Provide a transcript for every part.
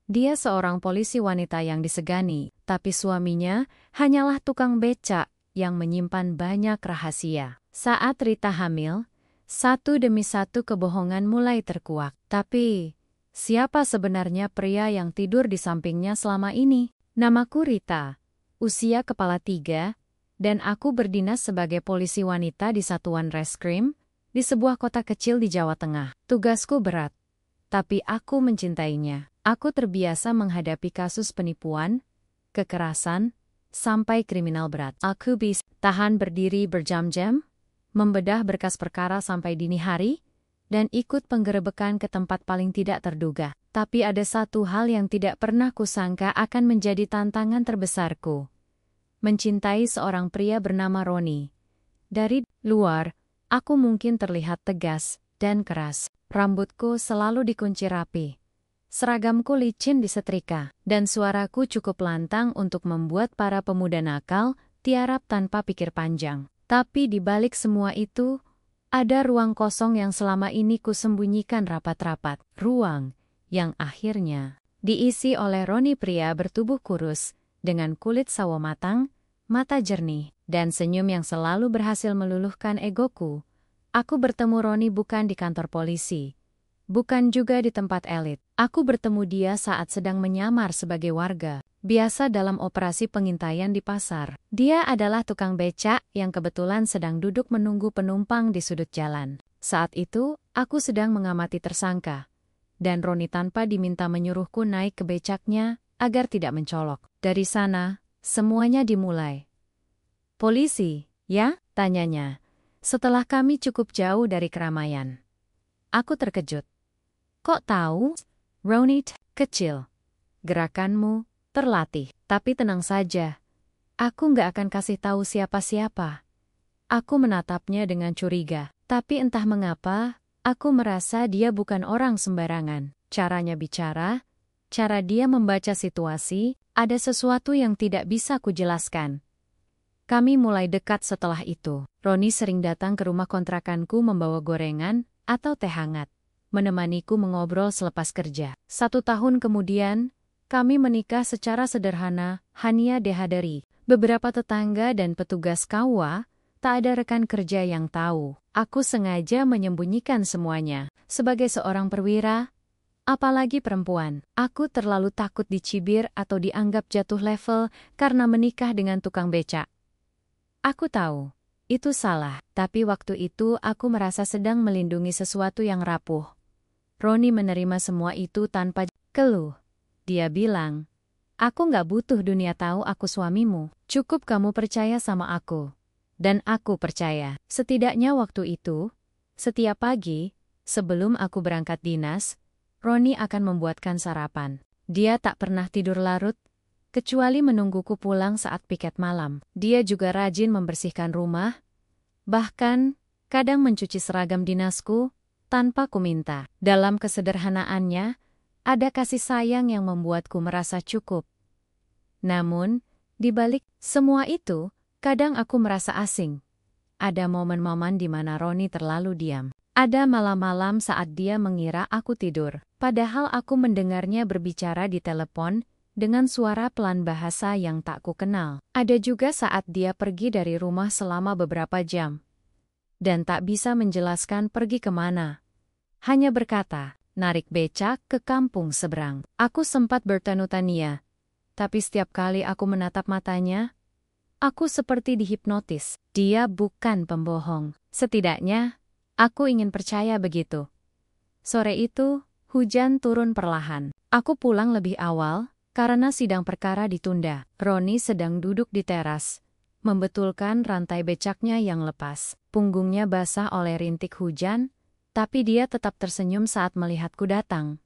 Dia seorang polisi wanita yang disegani, tapi suaminya hanyalah tukang becak yang menyimpan banyak rahasia. Saat Rita hamil, satu demi satu kebohongan mulai terkuak. Tapi, siapa sebenarnya pria yang tidur di sampingnya selama ini? Namaku Rita, usia kepala 3, dan aku berdinas sebagai polisi wanita di satuan reskrim di sebuah kota kecil di Jawa Tengah. Tugasku berat, tapi aku mencintainya. Aku terbiasa menghadapi kasus penipuan, kekerasan, sampai kriminal berat. Aku bisa tahan berdiri berjam-jam, membedah berkas perkara sampai dini hari, dan ikut penggerebekan ke tempat paling tidak terduga. Tapi ada satu hal yang tidak pernah kusangka akan menjadi tantangan terbesarku. Mencintai seorang pria bernama Roni. Dari luar, aku mungkin terlihat tegas dan keras. Rambutku selalu dikunci rapi. Seragamku licin disetrika, dan suaraku cukup lantang untuk membuat para pemuda nakal tiarap tanpa pikir panjang. Tapi di balik semua itu, ada ruang kosong yang selama ini kusembunyikan rapat-rapat. Ruang yang akhirnya diisi oleh Roni, pria bertubuh kurus, dengan kulit sawo matang, mata jernih, dan senyum yang selalu berhasil meluluhkan egoku. Aku bertemu Roni bukan di kantor polisi, bukan juga di tempat elit. Aku bertemu dia saat sedang menyamar sebagai warga biasa dalam operasi pengintaian di pasar. Dia adalah tukang becak yang kebetulan sedang duduk menunggu penumpang di sudut jalan. Saat itu, aku sedang mengamati tersangka, dan Roni tanpa diminta menyuruhku naik ke becaknya agar tidak mencolok. Dari sana, semuanya dimulai. "Polisi, ya?" tanyanya, setelah kami cukup jauh dari keramaian. Aku terkejut. "Kok tahu?" "Roni, kecil. Gerakanmu terlatih. Tapi tenang saja. Aku nggak akan kasih tahu siapa-siapa." Aku menatapnya dengan curiga. Tapi entah mengapa, aku merasa dia bukan orang sembarangan. Caranya bicara, cara dia membaca situasi, ada sesuatu yang tidak bisa kujelaskan. Kami mulai dekat setelah itu. Roni sering datang ke rumah kontrakanku membawa gorengan atau teh hangat, menemaniku mengobrol selepas kerja. 1 tahun kemudian, kami menikah secara sederhana, hanya dihadiri beberapa tetangga dan petugas KUA. Tak ada rekan kerja yang tahu. Aku sengaja menyembunyikan semuanya. Sebagai seorang perwira, apalagi perempuan, aku terlalu takut dicibir atau dianggap jatuh level karena menikah dengan tukang becak. Aku tahu, itu salah, tapi waktu itu aku merasa sedang melindungi sesuatu yang rapuh. Roni menerima semua itu tanpa keluh. Dia bilang, "Aku nggak butuh dunia tahu aku suamimu. Cukup kamu percaya sama aku." Dan aku percaya. Setidaknya waktu itu, setiap pagi, sebelum aku berangkat dinas, Roni akan membuatkan sarapan. Dia tak pernah tidur larut, kecuali menungguku pulang saat piket malam. Dia juga rajin membersihkan rumah, bahkan kadang mencuci seragam dinasku tanpa kuminta. Dalam kesederhanaannya, ada kasih sayang yang membuatku merasa cukup. Namun, di balik semua itu, kadang aku merasa asing. Ada momen-momen di mana Roni terlalu diam. Ada malam-malam saat dia mengira aku tidur, padahal aku mendengarnya berbicara di telepon dengan suara pelan bahasa yang tak kukenal. Ada juga saat dia pergi dari rumah selama beberapa jam, dan tak bisa menjelaskan pergi kemana. Hanya berkata, narik becak ke kampung seberang. Aku sempat bertanya-tanya, tapi setiap kali aku menatap matanya, aku seperti dihipnotis. Dia bukan pembohong. Setidaknya, aku ingin percaya begitu. Sore itu, hujan turun perlahan. Aku pulang lebih awal, karena sidang perkara ditunda. Roni sedang duduk di teras, membetulkan rantai becaknya yang lepas. Punggungnya basah oleh rintik hujan, tapi dia tetap tersenyum saat melihatku datang.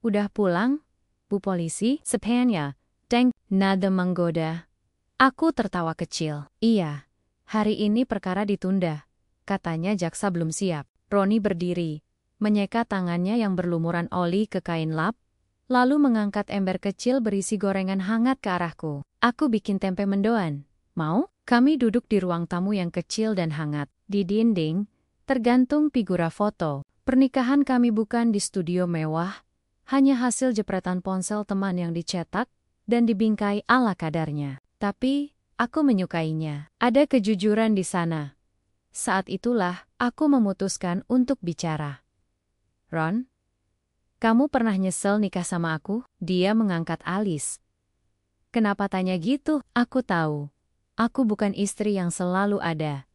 "Udah pulang, Bu Polisi?" "Sebenarnya, Deng," nada menggoda. Aku tertawa kecil. "Iya, hari ini perkara ditunda. Katanya jaksa belum siap." Roni berdiri, menyeka tangannya yang berlumuran oli ke kain lap, lalu mengangkat ember kecil berisi gorengan hangat ke arahku. "Aku bikin tempe mendoan. Mau?" Kami duduk di ruang tamu yang kecil dan hangat. Di dinding, tergantung figura foto. Pernikahan kami bukan di studio mewah, hanya hasil jepretan ponsel teman yang dicetak dan dibingkai ala kadarnya. Tapi, aku menyukainya. Ada kejujuran di sana. Saat itulah, aku memutuskan untuk bicara. Ron, kamu pernah nyesel nikah sama aku? Dia mengangkat alis. Kenapa tanya gitu? Aku tahu. Aku bukan istri yang selalu ada.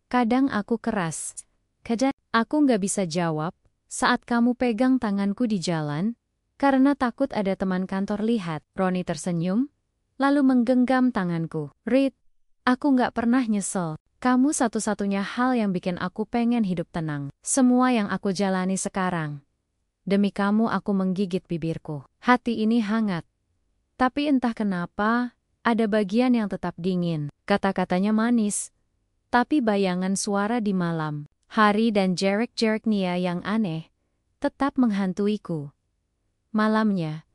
Kadang aku keras. Kadang aku nggak bisa jawab saat kamu pegang tanganku di jalan, karena takut ada teman kantor lihat. Roni tersenyum, lalu menggenggam tanganku. Reed, aku nggak pernah nyesel. Kamu satu-satunya hal yang bikin aku pengen hidup tenang. Semua yang aku jalani sekarang. Demi kamu aku menggigit bibirku. Hati ini hangat. Tapi entah kenapa, ada bagian yang tetap dingin. Kata-katanya manis. Tapi bayangan suara di malam, hari dan jerik-jerik Nia yang aneh, tetap menghantuiku. Malamnya,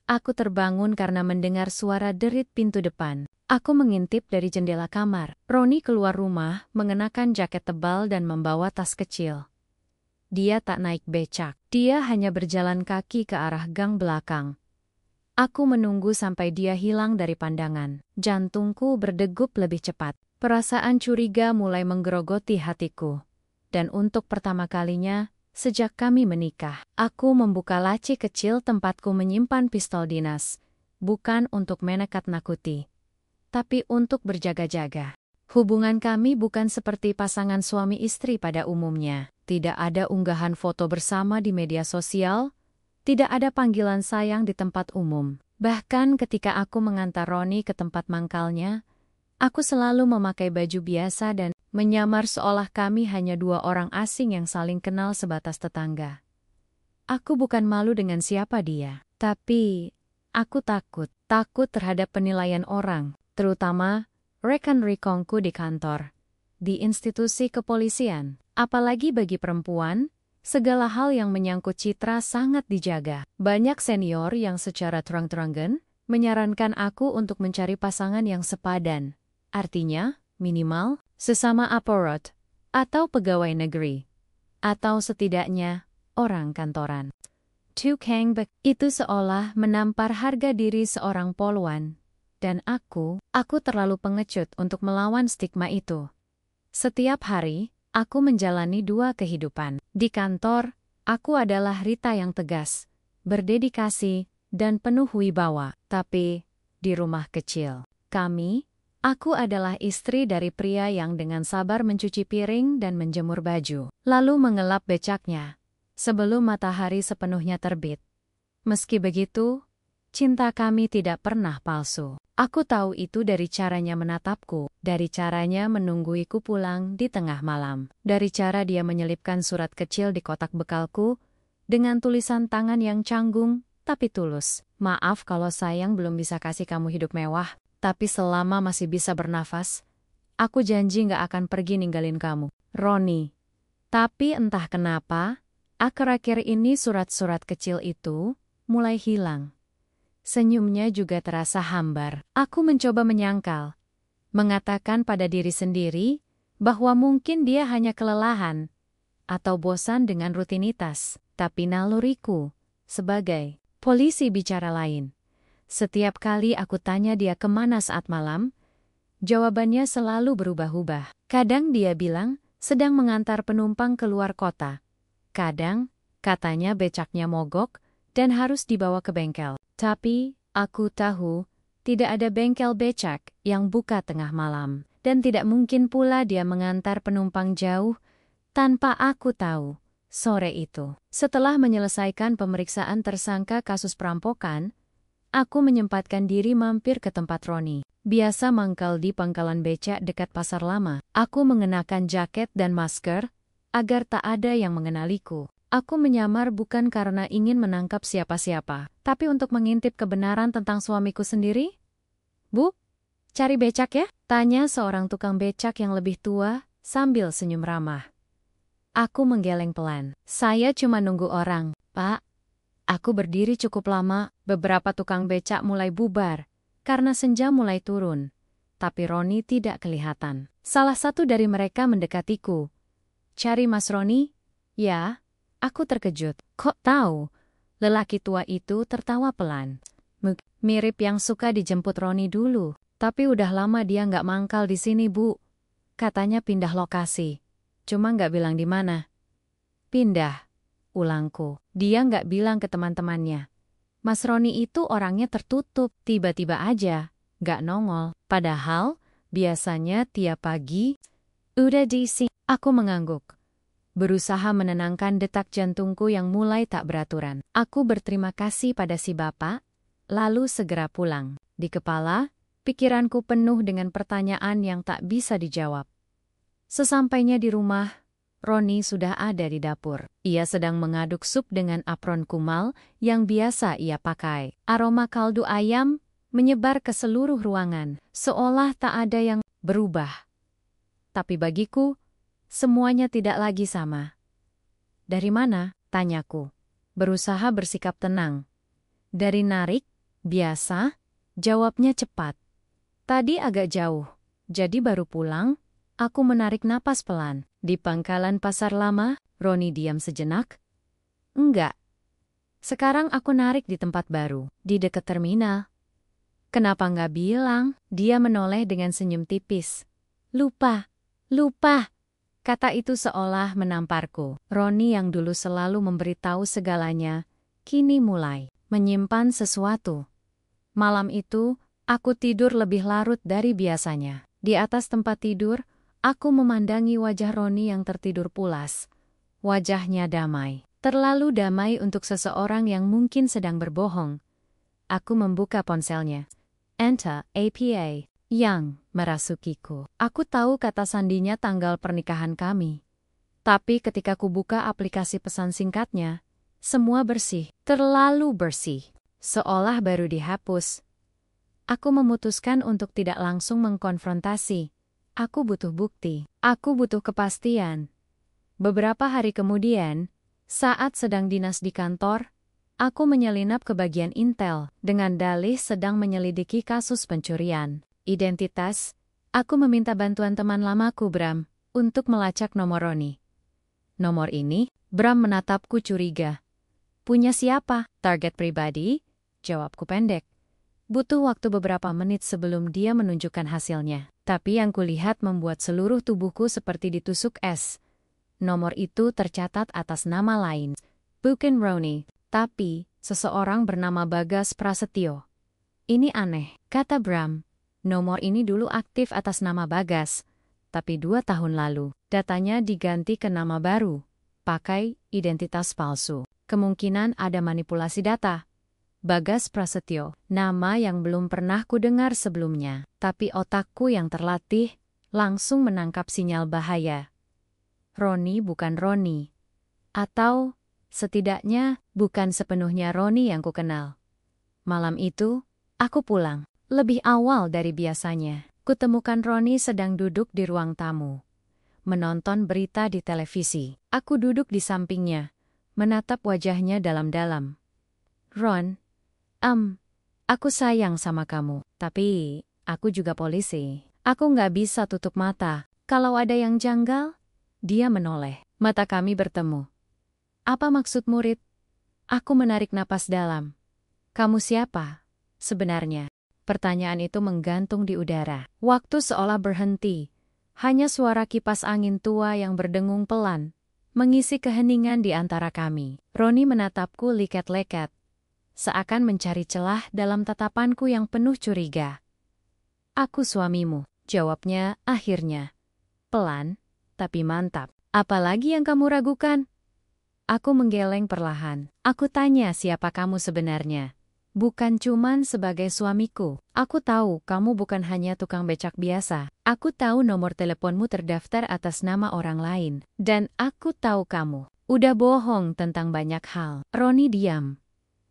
aku terbangun karena mendengar suara derit pintu depan. Aku mengintip dari jendela kamar. Roni keluar rumah, mengenakan jaket tebal dan membawa tas kecil. Dia tak naik becak. Dia hanya berjalan kaki ke arah gang belakang. Aku menunggu sampai dia hilang dari pandangan. Jantungku berdegup lebih cepat. Perasaan curiga mulai menggerogoti hatiku. Dan untuk pertama kalinya, sejak kami menikah, aku membuka laci kecil tempatku menyimpan pistol dinas. Bukan untuk menekat-nakuti, tapi untuk berjaga-jaga. Hubungan kami bukan seperti pasangan suami istri pada umumnya. Tidak ada unggahan foto bersama di media sosial, tidak ada panggilan sayang di tempat umum. Bahkan ketika aku mengantar Roni ke tempat mangkalnya, aku selalu memakai baju biasa dan menyamar seolah kami hanya dua orang asing yang saling kenal sebatas tetangga. Aku bukan malu dengan siapa dia, tapi aku takut terhadap penilaian orang, terutama rekan-rekanku di kantor, di institusi kepolisian. Apalagi bagi perempuan, segala hal yang menyangkut citra sangat dijaga. Banyak senior yang secara terang-terangan menyarankan aku untuk mencari pasangan yang sepadan. Artinya, minimal, sesama aparat, atau pegawai negeri, atau setidaknya, orang kantoran. Tukang bek itu seolah menampar harga diri seorang polwan. Dan aku terlalu pengecut untuk melawan stigma itu. Setiap hari, aku menjalani dua kehidupan. Di kantor, aku adalah Rita yang tegas, berdedikasi, dan penuh wibawa. Tapi, di rumah kecil aku adalah istri dari pria yang dengan sabar mencuci piring dan menjemur baju, lalu mengelap becaknya, sebelum matahari sepenuhnya terbit. Meski begitu, cinta kami tidak pernah palsu. Aku tahu itu dari caranya menatapku, dari caranya menungguiku pulang di tengah malam, dari cara dia menyelipkan surat kecil di kotak bekalku, dengan tulisan tangan yang canggung, tapi tulus. Maaf kalau sayang belum bisa kasih kamu hidup mewah, tapi selama masih bisa bernafas, aku janji gak akan pergi ninggalin kamu. Roni. Tapi entah kenapa, akhir-akhir ini surat-surat kecil itu mulai hilang. Senyumnya juga terasa hambar. Aku mencoba menyangkal, mengatakan pada diri sendiri bahwa mungkin dia hanya kelelahan atau bosan dengan rutinitas. Tapi naluriku, sebagai polisi bicara lain. Setiap kali aku tanya dia kemana saat malam, jawabannya selalu berubah-ubah. Kadang dia bilang sedang mengantar penumpang keluar kota. Kadang, katanya becaknya mogok dan harus dibawa ke bengkel. Tapi, aku tahu, tidak ada bengkel becak yang buka tengah malam. Dan tidak mungkin pula dia mengantar penumpang jauh tanpa aku tahu. Sore itu, setelah menyelesaikan pemeriksaan tersangka kasus perampokan, aku menyempatkan diri mampir ke tempat Roni. Biasa mangkal di pangkalan becak dekat pasar lama. Aku mengenakan jaket dan masker, agar tak ada yang mengenaliku. Aku menyamar bukan karena ingin menangkap siapa-siapa, tapi untuk mengintip kebenaran tentang suamiku sendiri. Bu, cari becak ya? Tanya seorang tukang becak yang lebih tua, sambil senyum ramah. Aku menggeleng pelan. Saya cuma nunggu orang, Pak. Aku berdiri cukup lama, beberapa tukang becak mulai bubar, karena senja mulai turun. Tapi Roni tidak kelihatan. Salah satu dari mereka mendekatiku. Cari Mas Roni? Ya. Aku terkejut. Kok tahu? Lelaki tua itu tertawa pelan. Mirip yang suka dijemput Roni dulu. Tapi udah lama dia nggak mangkal di sini, Bu. Katanya pindah lokasi. Cuma nggak bilang di mana. Pindah, ulangku. Dia nggak bilang ke teman-temannya. Mas Roni itu orangnya tertutup, tiba-tiba aja, nggak nongol. Padahal, biasanya tiap pagi, udah di sini. Aku mengangguk. Berusaha menenangkan detak jantungku yang mulai tak beraturan. Aku berterima kasih pada si bapak, lalu segera pulang. Di kepala, pikiranku penuh dengan pertanyaan yang tak bisa dijawab. Sesampainya di rumah, Roni sudah ada di dapur. Ia sedang mengaduk sup dengan apron kumal yang biasa ia pakai. Aroma kaldu ayam menyebar ke seluruh ruangan, seolah tak ada yang berubah. Tapi bagiku, semuanya tidak lagi sama. Dari mana? Tanyaku. Berusaha bersikap tenang. Dari narik, biasa, jawabnya cepat. Tadi agak jauh, jadi baru pulang. Aku menarik napas pelan. Di pangkalan pasar lama, Roni diam sejenak. Enggak. Sekarang aku narik di tempat baru, di dekat terminal. Kenapa nggak bilang? Dia menoleh dengan senyum tipis. Lupa. Kata itu seolah menamparku. Roni yang dulu selalu memberitahu segalanya, kini mulai menyimpan sesuatu. Malam itu, aku tidur lebih larut dari biasanya. Di atas tempat tidur, aku memandangi wajah Roni yang tertidur pulas. Wajahnya damai. Terlalu damai untuk seseorang yang mungkin sedang berbohong. Aku membuka ponselnya. Enter APA. Yang merasukiku. Aku tahu kata sandinya tanggal pernikahan kami. Tapi ketika ku buka aplikasi pesan singkatnya, semua bersih. Terlalu bersih. Seolah baru dihapus. Aku memutuskan untuk tidak langsung mengkonfrontasi. Aku butuh bukti. Aku butuh kepastian. Beberapa hari kemudian, saat sedang dinas di kantor, aku menyelinap ke bagian intel dengan dalih sedang menyelidiki kasus pencurian identitas. Aku meminta bantuan teman lamaku Bram untuk melacak nomor Roni. Nomor ini, Bram menatapku curiga. Punya siapa? Target pribadi? Jawabku pendek. Butuh waktu beberapa menit sebelum dia menunjukkan hasilnya. Tapi yang kulihat membuat seluruh tubuhku seperti ditusuk es. Nomor itu tercatat atas nama lain. Bukan Roni, tapi seseorang bernama Bagas Prasetyo. Ini aneh, kata Bram. Nomor ini dulu aktif atas nama Bagas. Tapi 2 tahun lalu, datanya diganti ke nama baru. Pakai identitas palsu. Kemungkinan ada manipulasi data. Bagas Prasetyo, nama yang belum pernah kudengar sebelumnya. Tapi otakku yang terlatih, langsung menangkap sinyal bahaya. Roni bukan Roni. Atau, setidaknya, bukan sepenuhnya Roni yang kukenal. Malam itu, aku pulang. Lebih awal dari biasanya. Kutemukan Roni sedang duduk di ruang tamu. Menonton berita di televisi. Aku duduk di sampingnya, menatap wajahnya dalam-dalam. Ron, aku sayang sama kamu, tapi aku juga polisi. Aku nggak bisa tutup mata. Kalau ada yang janggal, dia menoleh. Mata kami bertemu. Apa maksud murid? Aku menarik napas dalam. Kamu siapa? Sebenarnya. Pertanyaan itu menggantung di udara. Waktu seolah berhenti. Hanya suara kipas angin tua yang berdengung pelan, mengisi keheningan di antara kami. Roni menatapku liket-leket. Seakan mencari celah dalam tatapanku yang penuh curiga. Aku suamimu, jawabnya akhirnya. Pelan, tapi mantap. Apalagi yang kamu ragukan? Aku menggeleng perlahan. Aku tanya siapa kamu sebenarnya. Bukan cuman sebagai suamiku. Aku tahu kamu bukan hanya tukang becak biasa. Aku tahu nomor teleponmu terdaftar atas nama orang lain. Dan aku tahu kamu udah bohong tentang banyak hal. Roni diam.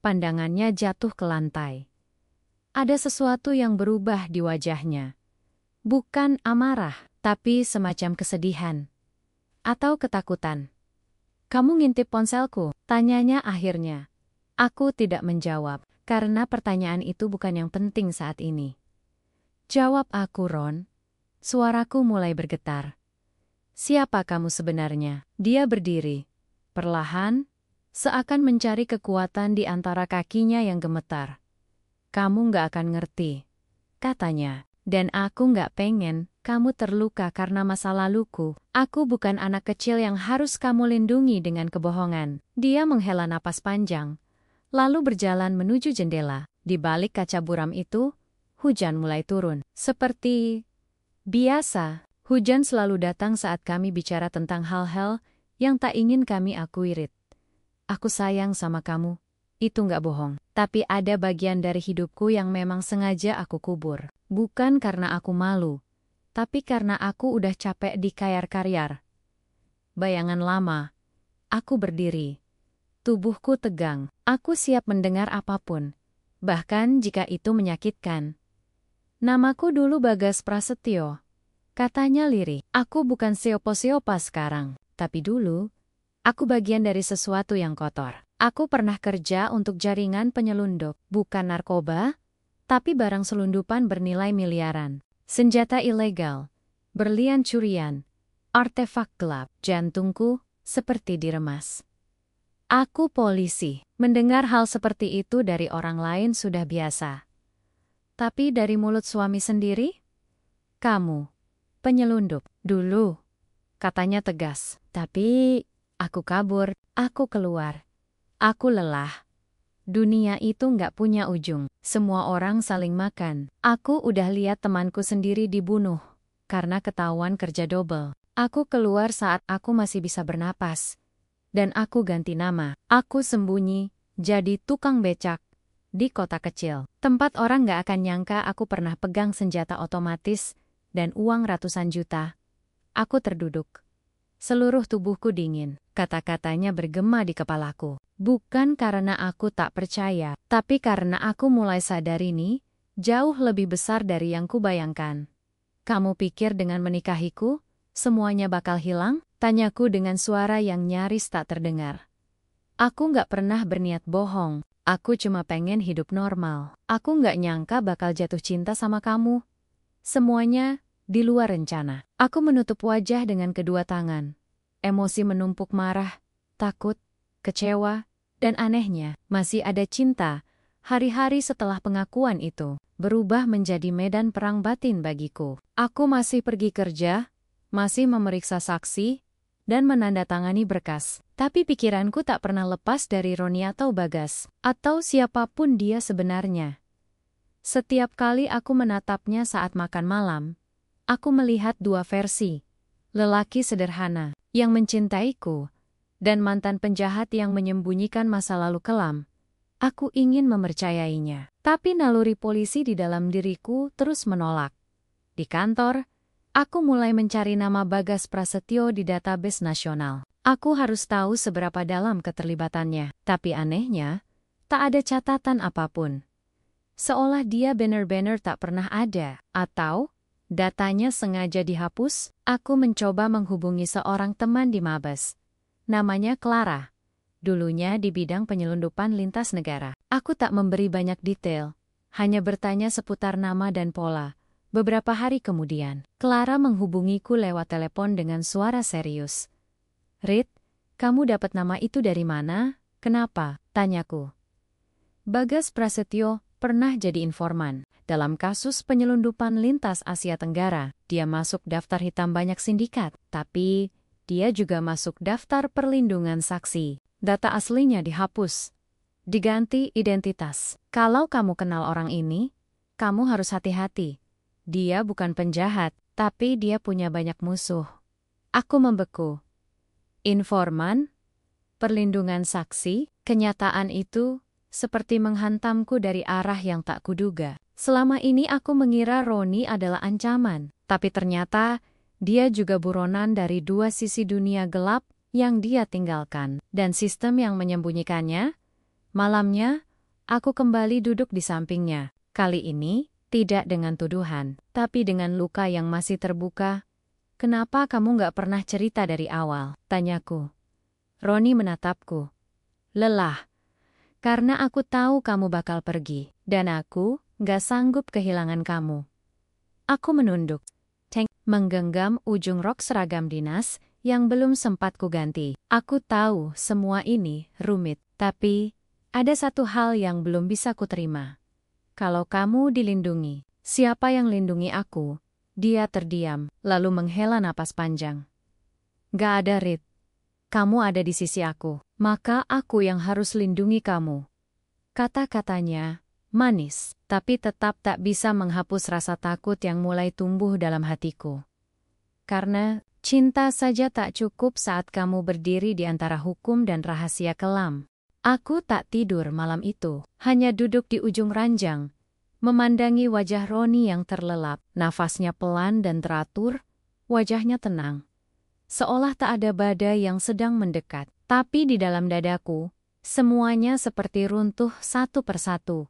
Pandangannya jatuh ke lantai. Ada sesuatu yang berubah di wajahnya. Bukan amarah, tapi semacam kesedihan. Atau ketakutan. Kamu ngintip ponselku? Tanyanya akhirnya. Aku tidak menjawab. Karena pertanyaan itu bukan yang penting saat ini. Jawab aku, Ron. Suaraku mulai bergetar. Siapa kamu sebenarnya? Dia berdiri. Perlahan, seakan mencari kekuatan di antara kakinya yang gemetar. "Kamu nggak akan ngerti," katanya. "Dan aku nggak pengen kamu terluka karena masa laluku. Aku bukan anak kecil yang harus kamu lindungi dengan kebohongan." Dia menghela napas panjang, lalu berjalan menuju jendela. Di balik kaca buram itu, hujan mulai turun. Seperti biasa, hujan selalu datang saat kami bicara tentang hal-hal yang tak ingin kami akui, Rit. Aku sayang sama kamu. Itu nggak bohong. Tapi ada bagian dari hidupku yang memang sengaja aku kubur. Bukan karena aku malu, tapi karena aku udah capek dikayar-kayar. Bayangan lama. Aku berdiri. Tubuhku tegang. Aku siap mendengar apapun, bahkan jika itu menyakitkan. "Namaku dulu Bagas Prasetyo," katanya lirih. "Aku bukan siopo-siopa sekarang, tapi dulu, aku bagian dari sesuatu yang kotor. Aku pernah kerja untuk jaringan penyelundup, bukan narkoba, tapi barang selundupan bernilai miliaran. Senjata ilegal, berlian curian, artefak gelap." Jantungku seperti diremas. Aku polisi. Mendengar hal seperti itu dari orang lain sudah biasa. Tapi dari mulut suami sendiri? "Kamu penyelundup dulu," katanya tegas. "Tapi aku kabur, aku keluar. Aku lelah. Dunia itu nggak punya ujung. Semua orang saling makan. Aku udah lihat temanku sendiri dibunuh karena ketahuan kerja double. Aku keluar saat aku masih bisa bernapas. Dan aku ganti nama. Aku sembunyi jadi tukang becak di kota kecil. Tempat orang nggak akan nyangka aku pernah pegang senjata otomatis dan uang ratusan juta. Aku terduduk. Seluruh tubuhku dingin. Kata-katanya bergema di kepalaku. Bukan karena aku tak percaya, tapi karena aku mulai sadar ini jauh lebih besar dari yang kubayangkan. "Kamu pikir dengan menikahiku, semuanya bakal hilang?" Tanyaku dengan suara yang nyaris tak terdengar. Aku nggak pernah berniat bohong. Aku cuma pengen hidup normal. Aku nggak nyangka bakal jatuh cinta sama kamu. Semuanya di luar rencana. Aku menutup wajah dengan kedua tangan. Emosi menumpuk, marah, takut, kecewa, dan anehnya, masih ada cinta. Hari-hari setelah pengakuan itu, berubah menjadi medan perang batin bagiku. Aku masih pergi kerja, masih memeriksa saksi, dan menandatangani berkas. Tapi pikiranku tak pernah lepas dari Roni atau Bagas, atau siapapun dia sebenarnya. Setiap kali aku menatapnya saat makan malam, aku melihat dua versi. Lelaki sederhana, yang mencintaiku, dan mantan penjahat yang menyembunyikan masa lalu kelam. Aku ingin mempercayainya, tapi naluri polisi di dalam diriku terus menolak. Di kantor, aku mulai mencari nama Bagas Prasetyo di database nasional. Aku harus tahu seberapa dalam keterlibatannya, tapi anehnya, tak ada catatan apapun. Seolah dia benar-benar tak pernah ada, atau datanya sengaja dihapus. Aku mencoba menghubungi seorang teman di Mabes. Namanya Clara. Dulunya di bidang penyelundupan lintas negara. Aku tak memberi banyak detail, hanya bertanya seputar nama dan pola. Beberapa hari kemudian, Clara menghubungiku lewat telepon dengan suara serius. "Rit, kamu dapat nama itu dari mana? Kenapa?" tanyaku. "Bagas Prasetyo pernah jadi informan dalam kasus penyelundupan lintas Asia Tenggara. Dia masuk daftar hitam banyak sindikat, tapi dia juga masuk daftar perlindungan saksi. Data aslinya dihapus, diganti identitas. Kalau kamu kenal orang ini, kamu harus hati-hati. Dia bukan penjahat, tapi dia punya banyak musuh." Aku membeku. Informan? Perlindungan saksi? Kenyataan itu seperti menghantamku dari arah yang tak kuduga. Selama ini aku mengira Roni adalah ancaman, tapi ternyata dia juga buronan dari dua sisi dunia gelap yang dia tinggalkan, dan sistem yang menyembunyikannya. Malamnya, aku kembali duduk di sampingnya. Kali ini, tidak dengan tuduhan, tapi dengan luka yang masih terbuka. "Kenapa kamu nggak pernah cerita dari awal?" tanyaku. Roni menatapku. "Lelah. Karena aku tahu kamu bakal pergi, dan aku nggak sanggup kehilangan kamu." Aku menunduk, menggenggam ujung rok seragam dinas yang belum sempat kuganti. Aku tahu semua ini rumit, tapi ada satu hal yang belum bisa kuterima. Kalau kamu dilindungi, siapa yang lindungi aku? Dia terdiam, lalu menghela napas panjang. Gak ada, Rit. Kamu ada di sisi aku, maka aku yang harus lindungi kamu. Kata-katanya manis, tapi tetap tak bisa menghapus rasa takut yang mulai tumbuh dalam hatiku. Karena cinta saja tak cukup saat kamu berdiri di antara hukum dan rahasia kelam. Aku tak tidur malam itu, hanya duduk di ujung ranjang, memandangi wajah Roni yang terlelap, nafasnya pelan dan teratur, wajahnya tenang. Seolah tak ada badai yang sedang mendekat, tapi di dalam dadaku, semuanya seperti runtuh satu persatu.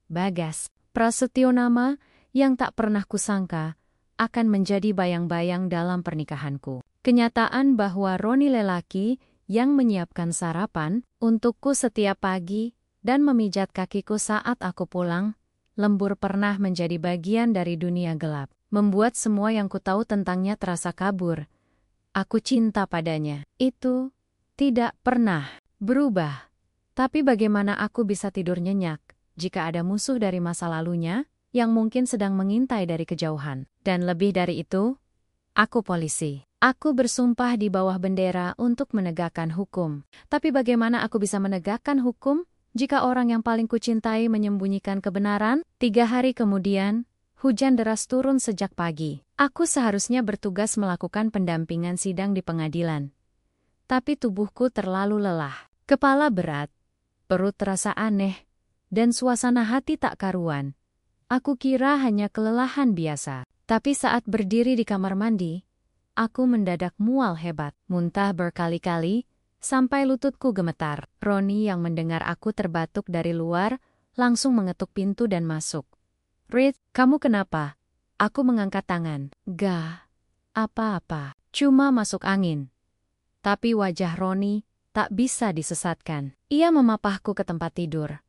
Bagas, Prasetyo, nama yang tak pernah kusangka, akan menjadi bayang-bayang dalam pernikahanku. Kenyataan bahwa Roni lelaki yang menyiapkan sarapan untukku setiap pagi dan memijat kakiku saat aku pulang, lembur pernah menjadi bagian dari dunia gelap, membuat semua yang kutahu tentangnya terasa kabur. Aku cinta padanya. Itu tidak pernah berubah. Tapi bagaimana aku bisa tidur nyenyak jika ada musuh dari masa lalunya yang mungkin sedang mengintai dari kejauhan? Dan lebih dari itu, aku polisi. Aku bersumpah di bawah bendera untuk menegakkan hukum. Tapi bagaimana aku bisa menegakkan hukum jika orang yang paling kucintai menyembunyikan kebenaran? 3 hari kemudian, hujan deras turun sejak pagi. Aku seharusnya bertugas melakukan pendampingan sidang di pengadilan. Tapi tubuhku terlalu lelah. Kepala berat, perut terasa aneh, dan suasana hati tak karuan. Aku kira hanya kelelahan biasa. Tapi saat berdiri di kamar mandi, aku mendadak mual hebat, muntah berkali-kali, sampai lututku gemetar. Roni yang mendengar aku terbatuk dari luar, langsung mengetuk pintu dan masuk. Rit, kamu kenapa? Aku mengangkat tangan. Gak apa-apa, cuma masuk angin. Tapi wajah Roni tak bisa disesatkan. Ia memapahku ke tempat tidur,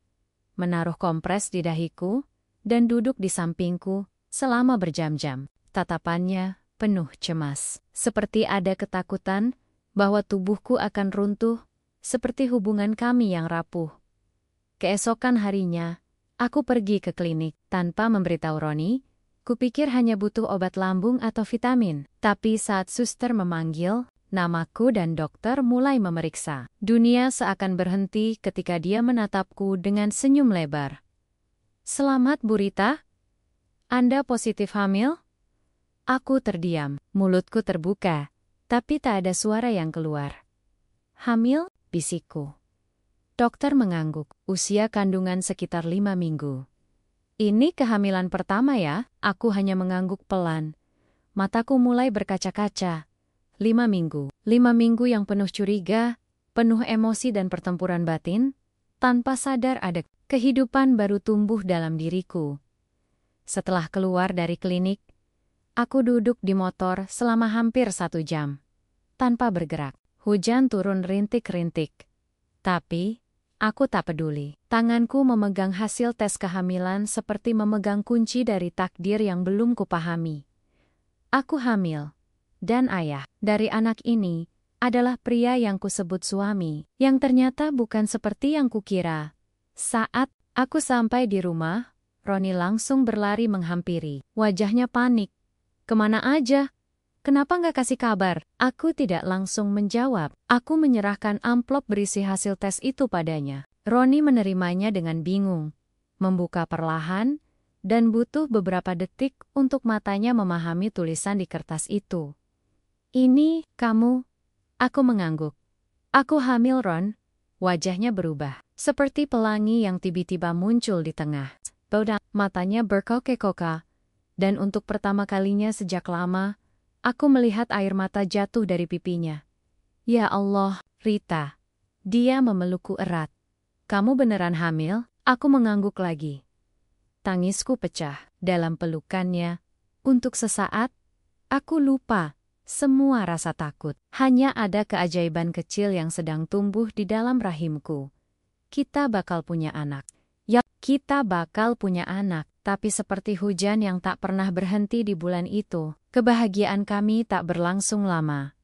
menaruh kompres di dahiku, dan duduk di sampingku selama berjam-jam. Tatapannya penuh cemas, seperti ada ketakutan bahwa tubuhku akan runtuh, seperti hubungan kami yang rapuh. Keesokan harinya, aku pergi ke klinik tanpa memberitahu Roni. Kupikir hanya butuh obat lambung atau vitamin. Tapi saat suster memanggil namaku dan dokter mulai memeriksa, dunia seakan berhenti ketika dia menatapku dengan senyum lebar. Selamat, Bu Rita. Anda positif hamil? Aku terdiam, mulutku terbuka, tapi tak ada suara yang keluar. Hamil? Bisikku. Dokter mengangguk, usia kandungan sekitar 5 minggu. Ini kehamilan pertama ya? Aku hanya mengangguk pelan. Mataku mulai berkaca-kaca. 5 minggu. 5 minggu yang penuh curiga, penuh emosi dan pertempuran batin. Tanpa sadar ada kehidupan baru tumbuh dalam diriku. Setelah keluar dari klinik, aku duduk di motor selama hampir 1 jam. Tanpa bergerak. Hujan turun rintik-rintik. Tapi aku tak peduli. Tanganku memegang hasil tes kehamilan seperti memegang kunci dari takdir yang belum kupahami. Aku hamil. Dan ayah dari anak ini adalah pria yang kusebut suami, yang ternyata bukan seperti yang kukira. Saat aku sampai di rumah, Roni langsung berlari menghampiri. Wajahnya panik. Kemana aja? Kenapa nggak kasih kabar? Aku tidak langsung menjawab. Aku menyerahkan amplop berisi hasil tes itu padanya. Roni menerimanya dengan bingung, membuka perlahan, dan butuh beberapa detik untuk matanya memahami tulisan di kertas itu. Ini, kamu? Aku mengangguk. Aku hamil, Ron. Wajahnya berubah, seperti pelangi yang tiba-tiba muncul di tengah. Bodoh, matanya berkoke-koka, dan untuk pertama kalinya sejak lama, aku melihat air mata jatuh dari pipinya. Ya Allah, Rita. Dia memelukku erat. Kamu beneran hamil? Aku mengangguk lagi. Tangisku pecah dalam pelukannya. Untuk sesaat, aku lupa semua rasa takut. Hanya ada keajaiban kecil yang sedang tumbuh di dalam rahimku. Kita bakal punya anak. Ya, kita bakal punya anak. Tapi seperti hujan yang tak pernah berhenti di bulan itu, kebahagiaan kami tak berlangsung lama.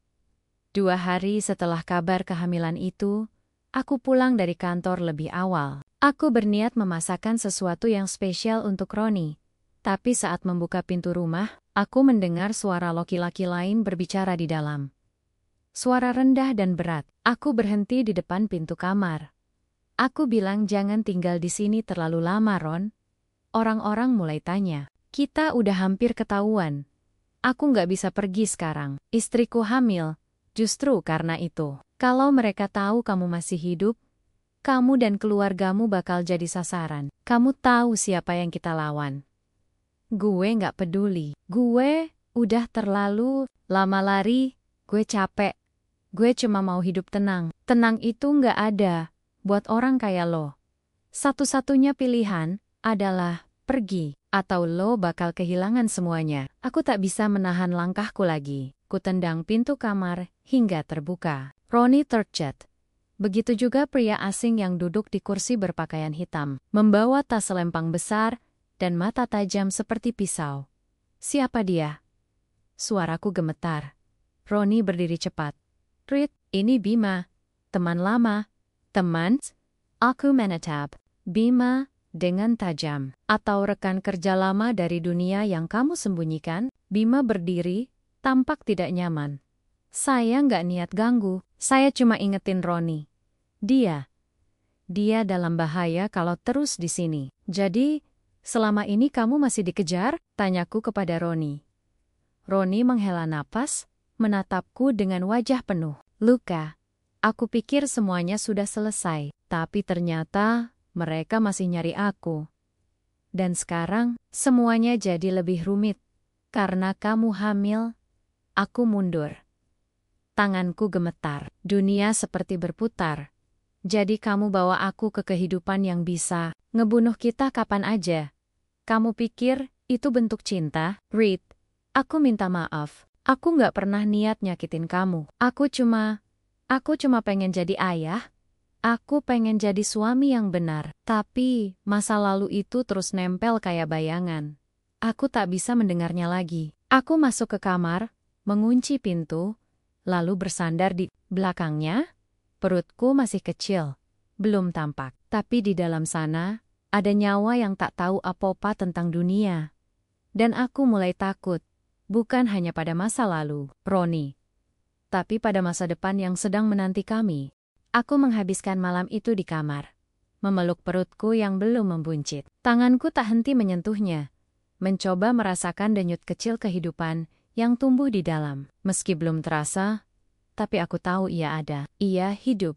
2 hari setelah kabar kehamilan itu, aku pulang dari kantor lebih awal. Aku berniat memasakkan sesuatu yang spesial untuk Roni. Tapi saat membuka pintu rumah, aku mendengar suara laki-laki lain berbicara di dalam. Suara rendah dan berat. Aku berhenti di depan pintu kamar. Aku bilang jangan tinggal di sini terlalu lama, Ron. Orang-orang mulai tanya. Kita udah hampir ketahuan. Aku nggak bisa pergi sekarang. Istriku hamil. Justru karena itu. Kalau mereka tahu kamu masih hidup, kamu dan keluargamu bakal jadi sasaran. Kamu tahu siapa yang kita lawan. Gue nggak peduli. Gue udah terlalu lama lari. Gue capek. Gue cuma mau hidup tenang. Tenang itu nggak ada buat orang kayak lo. Satu-satunya pilihan adalah pergi, atau lo bakal kehilangan semuanya. Aku tak bisa menahan langkahku lagi. Kutendang pintu kamar hingga terbuka. Roni tercet. Begitu juga pria asing yang duduk di kursi berpakaian hitam, membawa tas selempang besar dan mata tajam seperti pisau. Siapa dia? Suaraku gemetar. Roni berdiri cepat. Rit, ini Bima. Teman lama. Teman? Aku menatap Bima dengan tajam. Atau rekan kerja lama dari dunia yang kamu sembunyikan? Bima berdiri, tampak tidak nyaman. Saya nggak niat ganggu, saya cuma ingetin Roni. Dia dalam bahaya kalau terus di sini. Jadi, selama ini kamu masih dikejar? Tanyaku kepada Roni. Roni menghela napas, menatapku dengan wajah penuh luka. Aku pikir semuanya sudah selesai, tapi ternyata mereka masih nyari aku. Dan sekarang, semuanya jadi lebih rumit. Karena kamu hamil, aku mundur. Tanganku gemetar. Dunia seperti berputar. Jadi kamu bawa aku ke kehidupan yang bisa ngebunuh kita kapan aja. Kamu pikir itu bentuk cinta? Reed, aku minta maaf. Aku nggak pernah niat nyakitin kamu. Aku cuma pengen jadi ayah. Aku pengen jadi suami yang benar. Tapi, masa lalu itu terus nempel kayak bayangan. Aku tak bisa mendengarnya lagi. Aku masuk ke kamar, mengunci pintu, lalu bersandar di belakangnya. Perutku masih kecil, belum tampak. Tapi di dalam sana, ada nyawa yang tak tahu apa-apa tentang dunia. Dan aku mulai takut. Bukan hanya pada masa lalu, Roni, tapi pada masa depan yang sedang menanti kami. Aku menghabiskan malam itu di kamar, memeluk perutku yang belum membuncit. Tanganku tak henti menyentuhnya, mencoba merasakan denyut kecil kehidupan yang tumbuh di dalam. Meski belum terasa, tapi aku tahu ia ada. Ia hidup.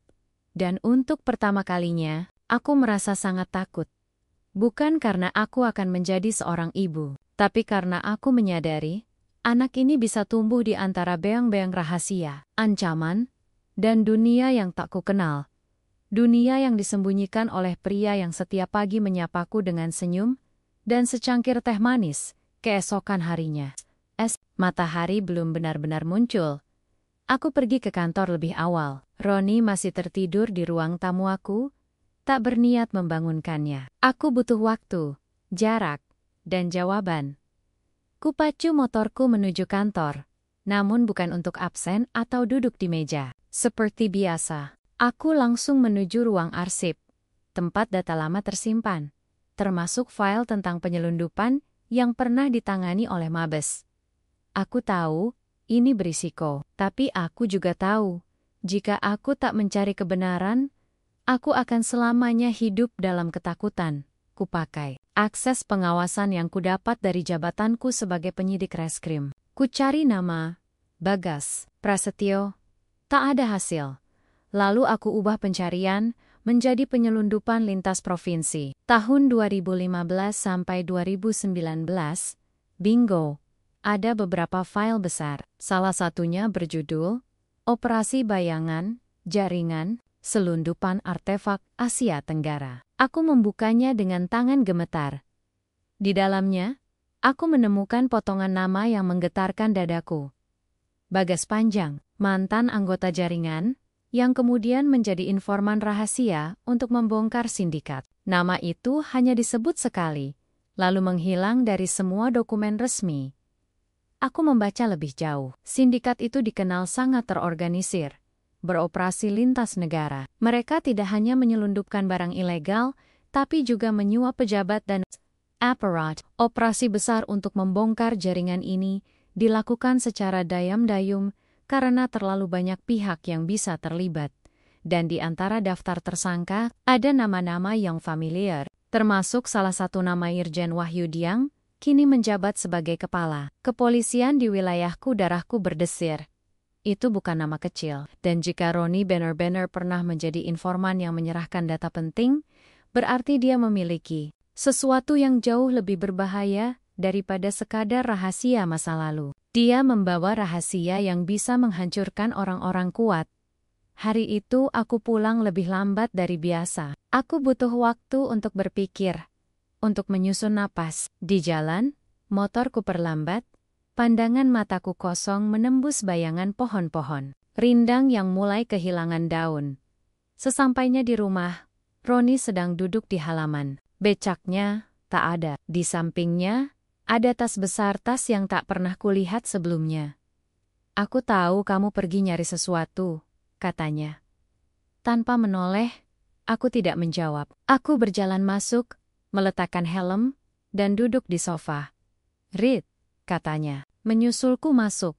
Dan untuk pertama kalinya, aku merasa sangat takut. Bukan karena aku akan menjadi seorang ibu, tapi karena aku menyadari, anak ini bisa tumbuh di antara beang-beang rahasia, ancaman, dan dunia yang tak kukenal. Dunia yang disembunyikan oleh pria yang setiap pagi menyapaku dengan senyum, dan secangkir teh manis, keesokan harinya. Matahari belum benar-benar muncul. Aku pergi ke kantor lebih awal. Roni masih tertidur di ruang tamu aku, tak berniat membangunkannya. Aku butuh waktu, jarak, dan jawaban. Kupacu motorku menuju kantor, namun bukan untuk absen atau duduk di meja. Seperti biasa, aku langsung menuju ruang arsip, tempat data lama tersimpan, termasuk file tentang penyelundupan yang pernah ditangani oleh Mabes. Aku tahu, ini berisiko, tapi aku juga tahu, jika aku tak mencari kebenaran, aku akan selamanya hidup dalam ketakutan. Kupakai akses pengawasan yang kudapat dari jabatanku sebagai penyidik reskrim. Kucari nama, Bagas Prasetyo, tak ada hasil. Lalu aku ubah pencarian menjadi penyelundupan lintas provinsi. Tahun 2015 sampai 2019, bingo, ada beberapa file besar. Salah satunya berjudul Operasi Bayangan, Jaringan, Selundupan Artefak Asia Tenggara. Aku membukanya dengan tangan gemetar. Di dalamnya, aku menemukan potongan nama yang menggetarkan dadaku. Bagas Panjang, mantan anggota jaringan, yang kemudian menjadi informan rahasia untuk membongkar sindikat. Nama itu hanya disebut sekali, lalu menghilang dari semua dokumen resmi. aku membaca lebih jauh. Sindikat itu dikenal sangat terorganisir, beroperasi lintas negara. Mereka tidak hanya menyelundupkan barang ilegal, tapi juga menyuap pejabat dan aparat. Operasi besar untuk membongkar jaringan ini dilakukan secara dayam-dayum karena terlalu banyak pihak yang bisa terlibat. Dan di antara daftar tersangka, ada nama-nama yang familiar, termasuk salah satu nama Irjen Wahyudiang, kini menjabat sebagai kepala kepolisian di wilayahku. Darahku berdesir. Itu bukan nama kecil. Dan jika Ronnie benar-benar pernah menjadi informan yang menyerahkan data penting, berarti dia memiliki sesuatu yang jauh lebih berbahaya daripada sekadar rahasia masa lalu. Dia membawa rahasia yang bisa menghancurkan orang-orang kuat. Hari itu aku pulang lebih lambat dari biasa. Aku butuh waktu untuk berpikir, untuk menyusun napas. Di jalan, motorku perlambat, pandangan mataku kosong menembus bayangan pohon-pohon rindang yang mulai kehilangan daun. Sesampainya di rumah, Ronnie sedang duduk di halaman. Becaknya tak ada. Di sampingnya, ada tas besar, tas yang tak pernah kulihat sebelumnya. Aku tahu kamu pergi nyari sesuatu, katanya. Tanpa menoleh, aku tidak menjawab. Aku berjalan masuk, meletakkan helm, dan duduk di sofa. Reed, katanya, menyusulku masuk.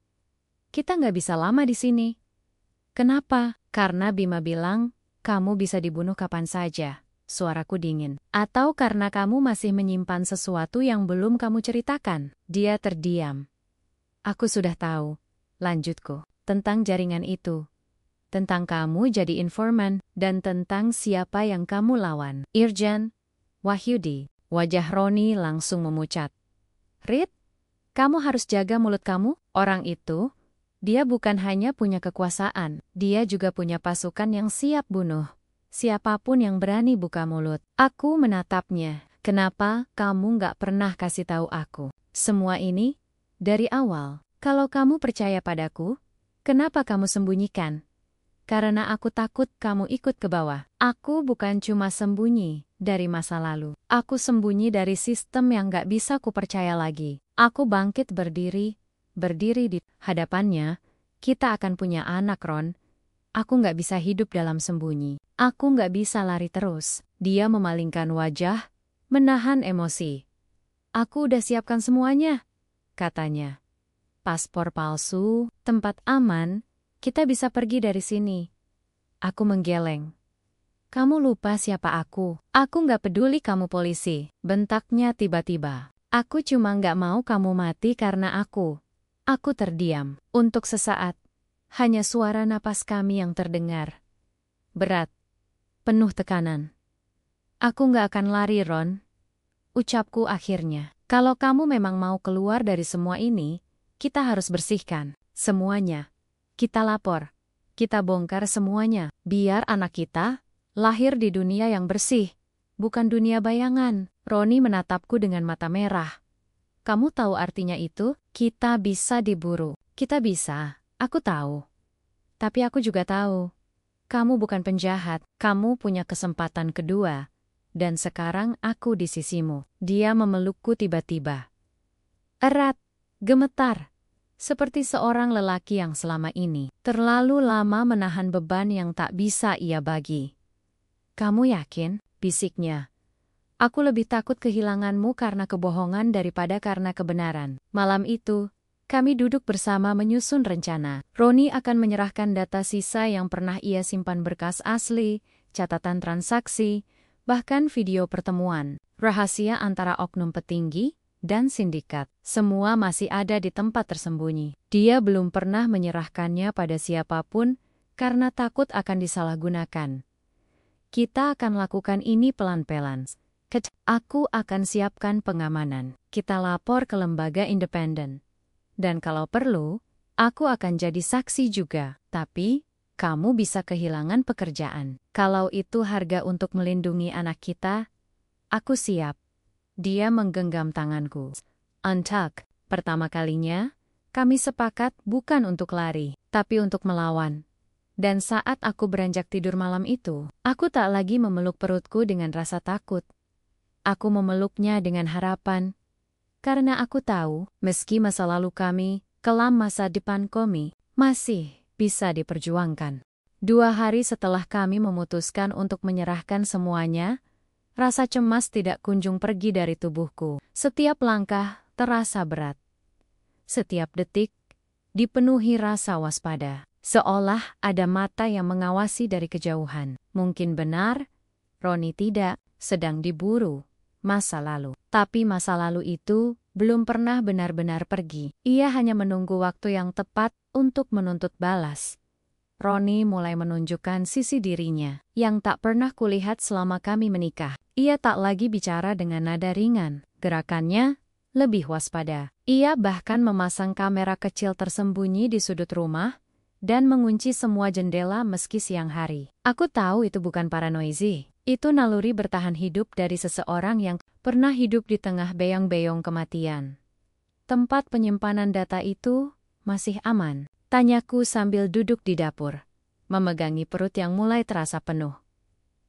Kita nggak bisa lama di sini. Kenapa? Karena Bima bilang, kamu bisa dibunuh kapan saja. Suaraku dingin. Atau karena kamu masih menyimpan sesuatu yang belum kamu ceritakan. Dia terdiam. Aku sudah tahu, lanjutku, tentang jaringan itu. Tentang kamu jadi informan, dan tentang siapa yang kamu lawan. Irjen Wahyudi. Wajah Ronnie langsung memucat. Reed, kamu harus jaga mulut kamu. Orang itu, dia bukan hanya punya kekuasaan, dia juga punya pasukan yang siap bunuh siapapun yang berani buka mulut. Aku menatapnya. Kenapa kamu nggak pernah kasih tahu aku semua ini dari awal? Kalau kamu percaya padaku, kenapa kamu sembunyikan? Karena aku takut kamu ikut ke bawah. Aku bukan cuma sembunyi dari masa lalu. Aku sembunyi dari sistem yang nggak bisa kupercaya lagi. Aku bangkit berdiri di hadapannya. Kita akan punya anak, Ron. Aku nggak bisa hidup dalam sembunyi. Aku nggak bisa lari terus. Dia memalingkan wajah, menahan emosi. Aku udah siapkan semuanya, katanya. Paspor palsu, tempat aman, kita bisa pergi dari sini. Aku menggeleng. Kamu lupa siapa aku? Aku nggak peduli kamu polisi, bentaknya tiba-tiba. Aku cuma nggak mau kamu mati karena aku. Aku terdiam. Untuk sesaat, hanya suara napas kami yang terdengar. Berat. Penuh tekanan. Aku nggak akan lari, Ron. Ucapku akhirnya. Kalau kamu memang mau keluar dari semua ini, kita harus bersihkan semuanya. Kita lapor. Kita bongkar semuanya. Biar anak kita lahir di dunia yang bersih. Bukan dunia bayangan. Ronnie menatapku dengan mata merah. Kamu tahu artinya itu? Kita bisa diburu. Kita bisa. Aku tahu. Tapi aku juga tahu. Kamu bukan penjahat, kamu punya kesempatan kedua. Dan sekarang aku di sisimu. Dia memelukku tiba-tiba. Erat, gemetar. Seperti seorang lelaki yang selama ini terlalu lama menahan beban yang tak bisa ia bagi. Kamu yakin? Bisiknya. Aku lebih takut kehilanganmu karena kebohongan daripada karena kebenaran. Malam itu, kami duduk bersama menyusun rencana. Ronnie akan menyerahkan data sisa yang pernah ia simpan, berkas asli, catatan transaksi, bahkan video pertemuan. Rahasia antara oknum petinggi dan sindikat. Semua masih ada di tempat tersembunyi. Dia belum pernah menyerahkannya pada siapapun karena takut akan disalahgunakan. Kita akan lakukan ini pelan-pelan. Aku akan siapkan pengamanan. Kita lapor ke lembaga independen. Dan kalau perlu, aku akan jadi saksi juga. Tapi, kamu bisa kehilangan pekerjaan. Kalau itu harga untuk melindungi anak kita, aku siap. Dia menggenggam tanganku. Untuck, pertama kalinya, kami sepakat bukan untuk lari, tapi untuk melawan. Dan saat aku beranjak tidur malam itu, aku tak lagi memeluk perutku dengan rasa takut. Aku memeluknya dengan harapan. Karena aku tahu, meski masa lalu kami, kelam masa depan kami, masih bisa diperjuangkan. 2 hari setelah kami memutuskan untuk menyerahkan semuanya, rasa cemas tidak kunjung pergi dari tubuhku. Setiap langkah terasa berat. Setiap detik dipenuhi rasa waspada. Seolah ada mata yang mengawasi dari kejauhan. Mungkin benar, Roni tidak sedang diburu masa lalu. Tapi masa lalu itu belum pernah benar-benar pergi. Ia hanya menunggu waktu yang tepat untuk menuntut balas. Roni mulai menunjukkan sisi dirinya yang tak pernah kulihat selama kami menikah. Ia tak lagi bicara dengan nada ringan. Gerakannya lebih waspada. Ia bahkan memasang kamera kecil tersembunyi di sudut rumah dan mengunci semua jendela meski siang hari. Aku tahu itu bukan paranoia. Itu naluri bertahan hidup dari seseorang yang pernah hidup di tengah beyong-beyong kematian. Tempat penyimpanan data itu masih aman. Tanyaku sambil duduk di dapur, memegangi perut yang mulai terasa penuh.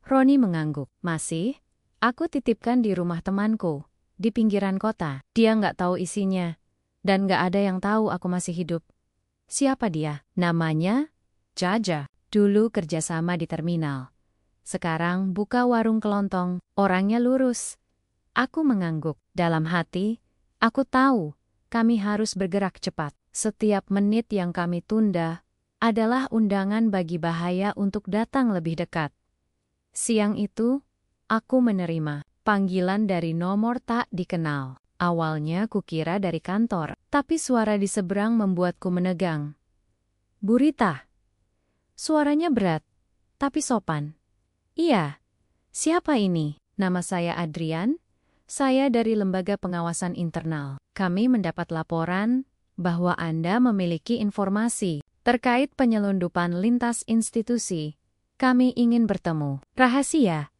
Roni mengangguk. Masih? Aku titipkan di rumah temanku, di pinggiran kota. Dia nggak tahu isinya, dan nggak ada yang tahu aku masih hidup. Siapa dia? Namanya Jaja. Dulu kerjasama di terminal. Sekarang buka warung kelontong. Orangnya lurus. Aku mengangguk. Dalam hati, aku tahu kami harus bergerak cepat. Setiap menit yang kami tunda adalah undangan bagi bahaya untuk datang lebih dekat. Siang itu, aku menerima panggilan dari nomor tak dikenal. Awalnya kukira dari kantor, tapi suara di seberang membuatku menegang. Bu Rita. Suaranya berat, tapi sopan. Iya. Siapa ini? Nama saya Adrian. Saya dari Lembaga Pengawasan Internal. Kami mendapat laporan bahwa Anda memiliki informasi terkait penyelundupan lintas institusi. Kami ingin bertemu. Rahasia?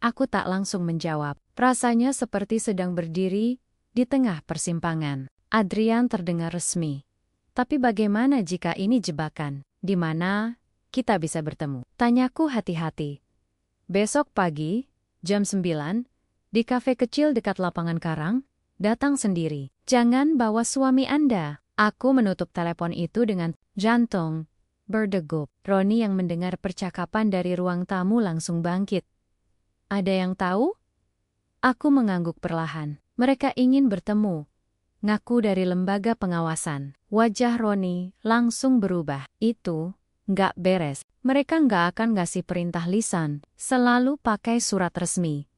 Aku tak langsung menjawab. Rasanya seperti sedang berdiri di tengah persimpangan. Adrian terdengar resmi. Tapi bagaimana jika ini jebakan? Di mana kita bisa bertemu? Tanyaku hati-hati. Besok pagi, jam 9, di kafe kecil dekat lapangan Karang, datang sendiri. Jangan bawa suami Anda. Aku menutup telepon itu dengan jantung berdegup. Roni yang mendengar percakapan dari ruang tamu langsung bangkit. Ada yang tahu? Aku mengangguk perlahan. Mereka ingin bertemu. Ngaku dari lembaga pengawasan. Wajah Roni langsung berubah. Itu nggak beres. Mereka nggak akan ngasih perintah lisan. Selalu pakai surat resmi.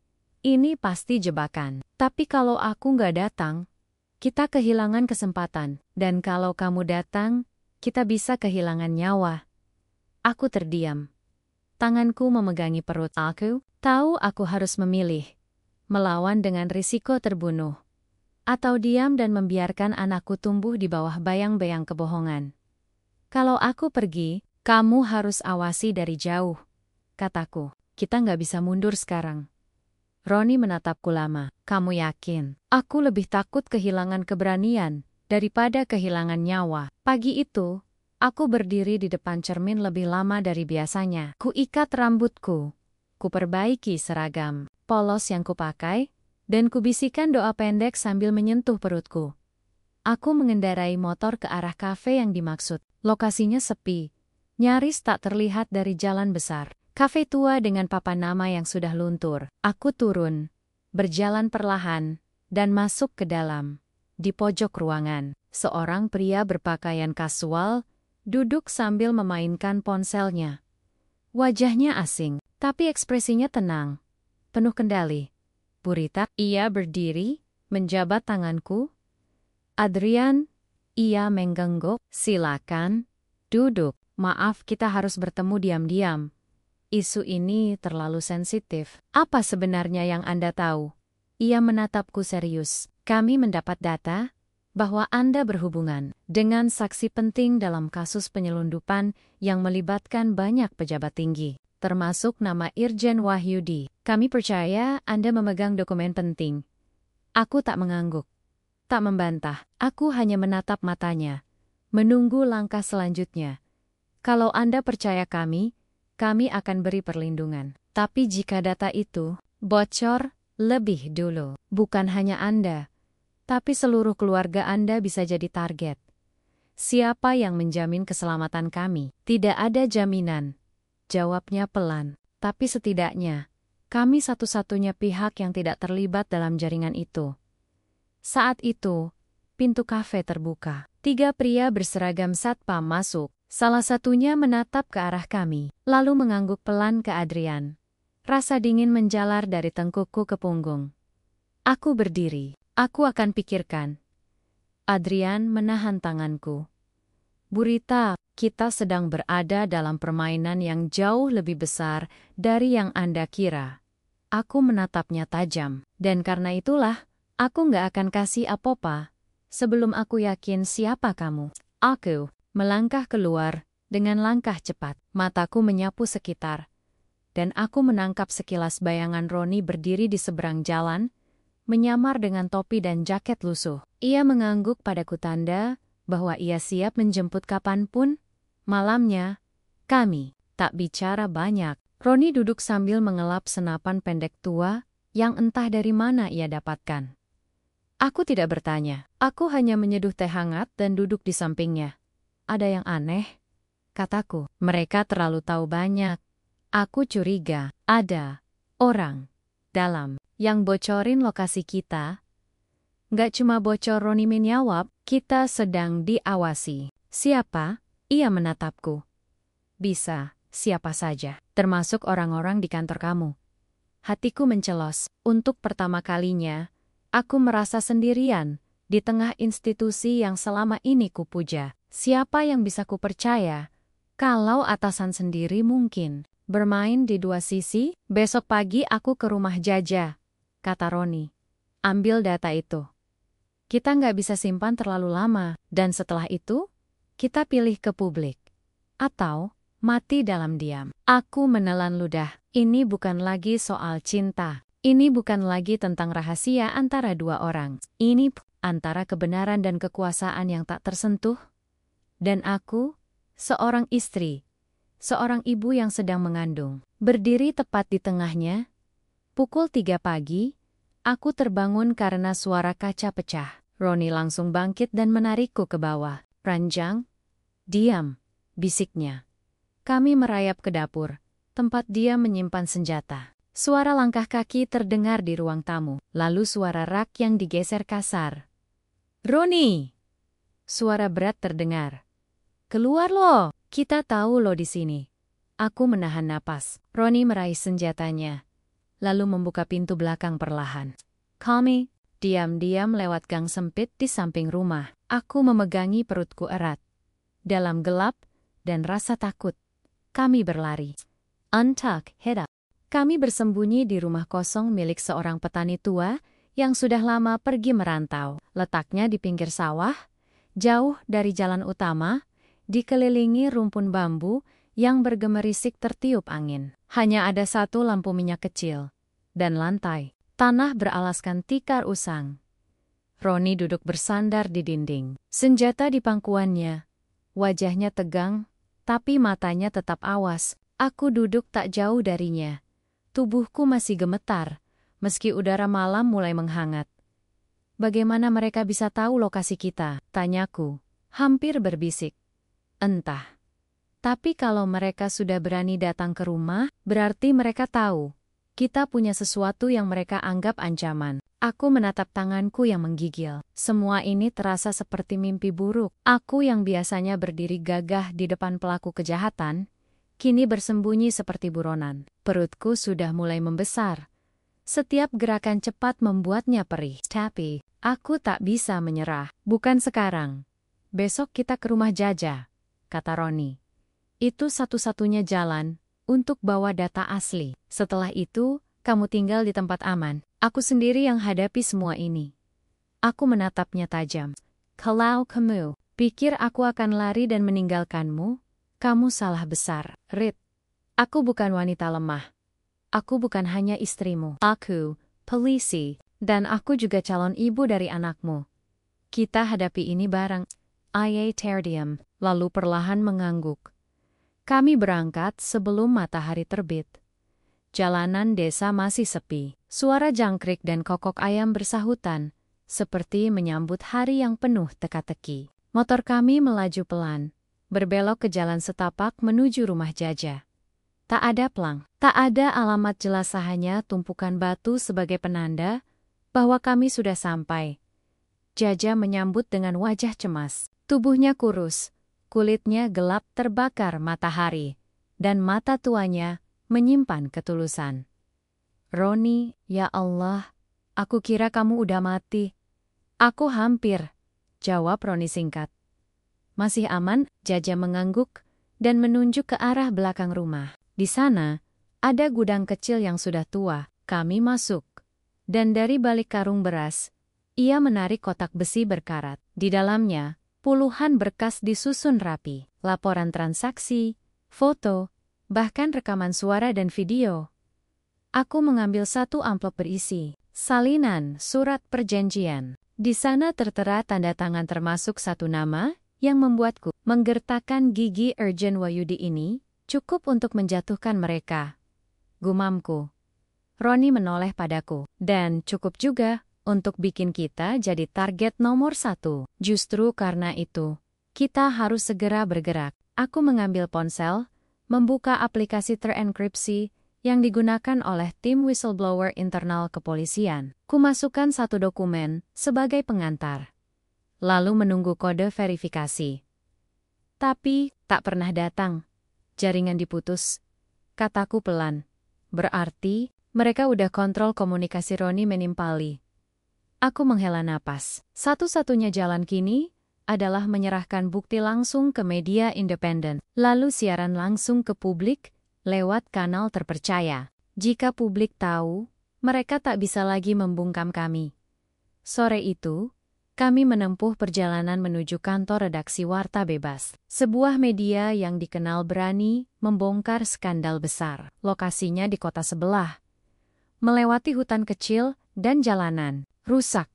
Ini pasti jebakan. Tapi kalau aku nggak datang, kita kehilangan kesempatan. Dan kalau kamu datang, kita bisa kehilangan nyawa. Aku terdiam. Tanganku memegangi perut. Aku tahu aku harus memilih. Melawan dengan risiko terbunuh. Atau diam dan membiarkan anakku tumbuh di bawah bayang-bayang kebohongan. Kalau aku pergi, kamu harus awasi dari jauh. Kataku, kita nggak bisa mundur sekarang. Roni menatapku lama. Kamu yakin? Aku lebih takut kehilangan keberanian daripada kehilangan nyawa. Pagi itu, aku berdiri di depan cermin lebih lama dari biasanya. Kuikat rambutku. Kuperbaiki seragam polos yang kupakai, dan kubisikkan doa pendek sambil menyentuh perutku. Aku mengendarai motor ke arah kafe yang dimaksud. Lokasinya sepi. Nyaris tak terlihat dari jalan besar. Kafe tua dengan papan nama yang sudah luntur. Aku turun, berjalan perlahan, dan masuk ke dalam. Di pojok ruangan, seorang pria berpakaian kasual duduk sambil memainkan ponselnya. Wajahnya asing, tapi ekspresinya tenang, penuh kendali. Bu Rita, ia berdiri, menjabat tanganku. Adrian, ia menggenggok. Silakan, duduk. Maaf, kita harus bertemu diam-diam. Isu ini terlalu sensitif. Apa sebenarnya yang Anda tahu? Ia menatapku serius. Kami mendapat data bahwa Anda berhubungan dengan saksi penting dalam kasus penyelundupan yang melibatkan banyak pejabat tinggi, termasuk nama Irjen Wahyudi. Kami percaya Anda memegang dokumen penting. Aku tak mengangguk, tak membantah. Aku hanya menatap matanya, menunggu langkah selanjutnya. Kalau Anda percaya kami akan beri perlindungan. Tapi jika data itu bocor lebih dulu, bukan hanya Anda, Tapi seluruh keluarga Anda bisa jadi target. Siapa yang menjamin keselamatan kami? Tidak ada jaminan. Jawabnya pelan. Tapi setidaknya, kami satu-satunya pihak yang tidak terlibat dalam jaringan itu. Saat itu, pintu kafe terbuka. 3 pria berseragam satpam masuk. Salah satunya menatap ke arah kami, lalu mengangguk pelan ke Adrian. Rasa dingin menjalar dari tengkukku ke punggung. Aku berdiri. Aku akan pikirkan. Adrian menahan tanganku. Bu Rita, kita sedang berada dalam permainan yang jauh lebih besar dari yang Anda kira. Aku menatapnya tajam, dan karena itulah, aku nggak akan kasih apa-apa sebelum aku yakin siapa kamu. Aku melangkah keluar dengan langkah cepat. Mataku menyapu sekitar, dan aku menangkap sekilas bayangan Roni berdiri di seberang jalan, menyamar dengan topi dan jaket lusuh. Ia mengangguk padaku tanda bahwa ia siap menjemput kapanpun. Malamnya, kami tak bicara banyak. Roni duduk sambil mengelap senapan pendek tua yang entah dari mana ia dapatkan. Aku tidak bertanya. Aku hanya menyeduh teh hangat dan duduk di sampingnya. Ada yang aneh, kataku. Mereka terlalu tahu banyak. Aku curiga ada orang dalam yang bocorin lokasi kita. Nggak cuma bocor, Roni menjawab, kita sedang diawasi. Siapa? Ia menatapku. Bisa, siapa saja, termasuk orang-orang di kantor kamu. Hatiku mencelos. Untuk pertama kalinya, aku merasa sendirian di tengah institusi yang selama ini kupuja. Siapa yang bisa kupercaya? Kalau atasan sendiri mungkin bermain di dua sisi. Besok pagi aku ke rumah Jaja, kata Roni. Ambil data itu. Kita nggak bisa simpan terlalu lama, dan setelah itu, kita pilih ke publik. Atau mati dalam diam. Aku menelan ludah. Ini bukan lagi soal cinta. Ini bukan lagi tentang rahasia antara dua orang. Ini antara kebenaran dan kekuasaan yang tak tersentuh. Dan aku, seorang istri, seorang ibu yang sedang mengandung, berdiri tepat di tengahnya. Pukul 3 pagi, aku terbangun karena suara kaca pecah. Roni langsung bangkit dan menarikku ke bawah. Ranjang, diam, bisiknya. Kami merayap ke dapur, tempat dia menyimpan senjata. Suara langkah kaki terdengar di ruang tamu, lalu suara rak yang digeser kasar. Roni! Suara berat terdengar. Keluar lo, kita tahu lo di sini. Aku menahan napas. Roni meraih senjatanya, lalu membuka pintu belakang perlahan. Kami diam-diam lewat gang sempit di samping rumah. Aku memegangi perutku erat. Dalam gelap dan rasa takut, kami berlari. Untuck, head up. Kami bersembunyi di rumah kosong milik seorang petani tua yang sudah lama pergi merantau. Letaknya di pinggir sawah, jauh dari jalan utama, dikelilingi rumpun bambu yang bergemerisik tertiup angin. Hanya ada satu lampu minyak kecil, dan lantai. Tanah beralaskan tikar usang. Roni duduk bersandar di dinding. Senjata di pangkuannya. Wajahnya tegang, tapi matanya tetap awas. Aku duduk tak jauh darinya. Tubuhku masih gemetar, meski udara malam mulai menghangat. Bagaimana mereka bisa tahu lokasi kita? Tanyaku, hampir berbisik. Entah. Tapi kalau mereka sudah berani datang ke rumah, berarti mereka tahu kita punya sesuatu yang mereka anggap ancaman. Aku menatap tanganku yang menggigil. Semua ini terasa seperti mimpi buruk. Aku yang biasanya berdiri gagah di depan pelaku kejahatan, kini bersembunyi seperti buronan. Perutku sudah mulai membesar. Setiap gerakan cepat membuatnya perih. Tapi, aku tak bisa menyerah. Bukan sekarang. Besok kita ke rumah Jaja, kata Roni. Itu satu-satunya jalan untuk bawa data asli. Setelah itu, kamu tinggal di tempat aman. Aku sendiri yang hadapi semua ini. Aku menatapnya tajam. Kalau kamu pikir aku akan lari dan meninggalkanmu, kamu salah besar, Rit. Aku bukan wanita lemah. Aku bukan hanya istrimu. Aku, polisi, dan aku juga calon ibu dari anakmu. Kita hadapi ini bareng. Ia terdiam, lalu perlahan mengangguk. Kami berangkat sebelum matahari terbit. Jalanan desa masih sepi. Suara jangkrik dan kokok ayam bersahutan, seperti menyambut hari yang penuh teka-teki. Motor kami melaju pelan, berbelok ke jalan setapak menuju rumah Jaja. Tak ada plang, tak ada alamat jelas, hanya tumpukan batu sebagai penanda bahwa kami sudah sampai. Jaja menyambut dengan wajah cemas. Tubuhnya kurus, kulitnya gelap terbakar matahari, dan mata tuanya menyimpan ketulusan. "Roni, ya Allah, aku kira kamu udah mati." "Aku hampir," jawab Roni singkat. "Masih aman?" Jaja mengangguk dan menunjuk ke arah belakang rumah. Di sana, ada gudang kecil yang sudah tua. Kami masuk. Dan dari balik karung beras, ia menarik kotak besi berkarat. Di dalamnya, puluhan berkas disusun rapi. Laporan transaksi, foto, bahkan rekaman suara dan video. Aku mengambil satu amplop berisi salinan surat perjanjian. Di sana tertera tanda tangan termasuk satu nama yang membuatku menggertakkan gigi. Irjen Wahyudi ini cukup untuk menjatuhkan mereka, gumamku. Roni menoleh padaku. Dan cukup juga untuk bikin kita jadi target nomor 1. Justru karena itu, kita harus segera bergerak. Aku mengambil ponsel, membuka aplikasi terenkripsi yang digunakan oleh tim whistleblower internal kepolisian. Kumasukkan satu dokumen sebagai pengantar, lalu menunggu kode verifikasi. Tapi tak pernah datang. Jaringan diputus, kataku pelan. Berarti mereka udah kontrol komunikasi. Roni menimpali. Aku menghela napas. Satu-satunya jalan kini adalah menyerahkan bukti langsung ke media independen, lalu siaran langsung ke publik lewat kanal terpercaya. Jika publik tahu, mereka tak bisa lagi membungkam kami. Sore itu, kami menempuh perjalanan menuju kantor redaksi Warta Bebas, sebuah media yang dikenal berani membongkar skandal besar. Lokasinya di kota sebelah, melewati hutan kecil dan jalanan rusak.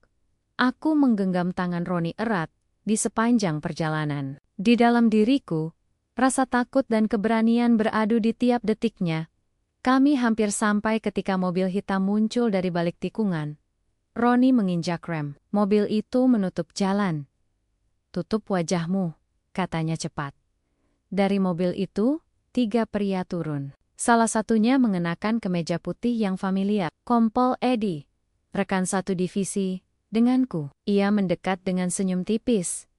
Aku menggenggam tangan Roni erat di sepanjang perjalanan. Di dalam diriku, rasa takut dan keberanian beradu di tiap detiknya. Kami hampir sampai ketika mobil hitam muncul dari balik tikungan. Roni menginjak rem. Mobil itu menutup jalan. "Tutup wajahmu," katanya cepat. Dari mobil itu, 3 pria turun. Salah satunya mengenakan kemeja putih yang familiar. Kompol Edi, rekan satu divisi denganku. Ia mendekat dengan senyum tipis.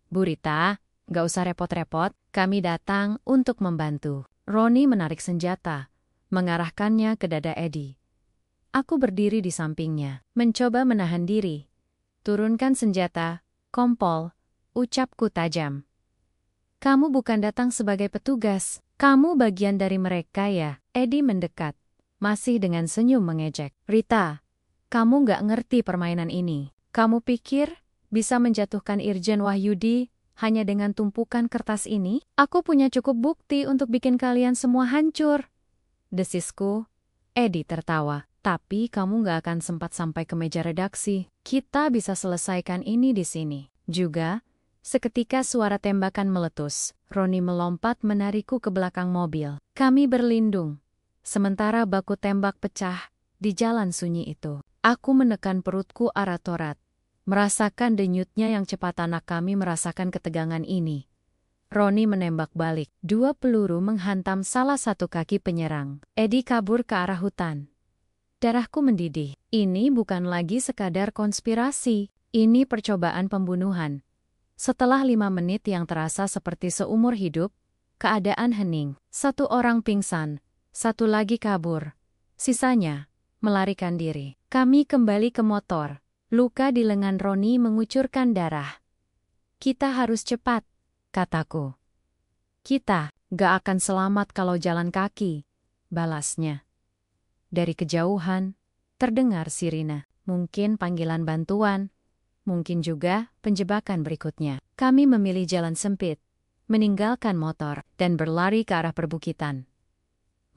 "Bu Rita, gak usah repot-repot, kami datang untuk membantu." Roni menarik senjata, mengarahkannya ke dada Edi. Aku berdiri di sampingnya, mencoba menahan diri. "Turunkan senjata, Kompol," ucapku tajam. "Kamu bukan datang sebagai petugas, kamu bagian dari mereka ya?" Edi mendekat, masih dengan senyum mengejek. "Rita, kamu gak ngerti permainan ini. Kamu pikir bisa menjatuhkan Irjen Wahyudi hanya dengan tumpukan kertas ini? Aku punya cukup bukti untuk bikin kalian semua hancur," desisku. Edi tertawa. "Tapi kamu gak akan sempat sampai ke meja redaksi. Kita bisa selesaikan ini di sini." Juga, seketika suara tembakan meletus. Roni melompat menarikku ke belakang mobil. Kami berlindung, sementara baku tembak pecah di jalan sunyi itu. Aku menekan perutku arat-orat, merasakan denyutnya yang cepat. Anak kami merasakan ketegangan ini. Roni menembak balik. 2 peluru menghantam salah satu kaki penyerang. Edi kabur ke arah hutan. Darahku mendidih. Ini bukan lagi sekadar konspirasi. Ini percobaan pembunuhan. Setelah 5 menit yang terasa seperti seumur hidup, keadaan hening. 1 orang pingsan, 1 lagi kabur. Sisanya melarikan diri. Kami kembali ke motor. Luka di lengan Roni mengucurkan darah. "Kita harus cepat," kataku. "Kita gak akan selamat kalau jalan kaki," balasnya. Dari kejauhan, terdengar sirine. Mungkin panggilan bantuan, mungkin juga penjebakan berikutnya. Kami memilih jalan sempit, meninggalkan motor, dan berlari ke arah perbukitan.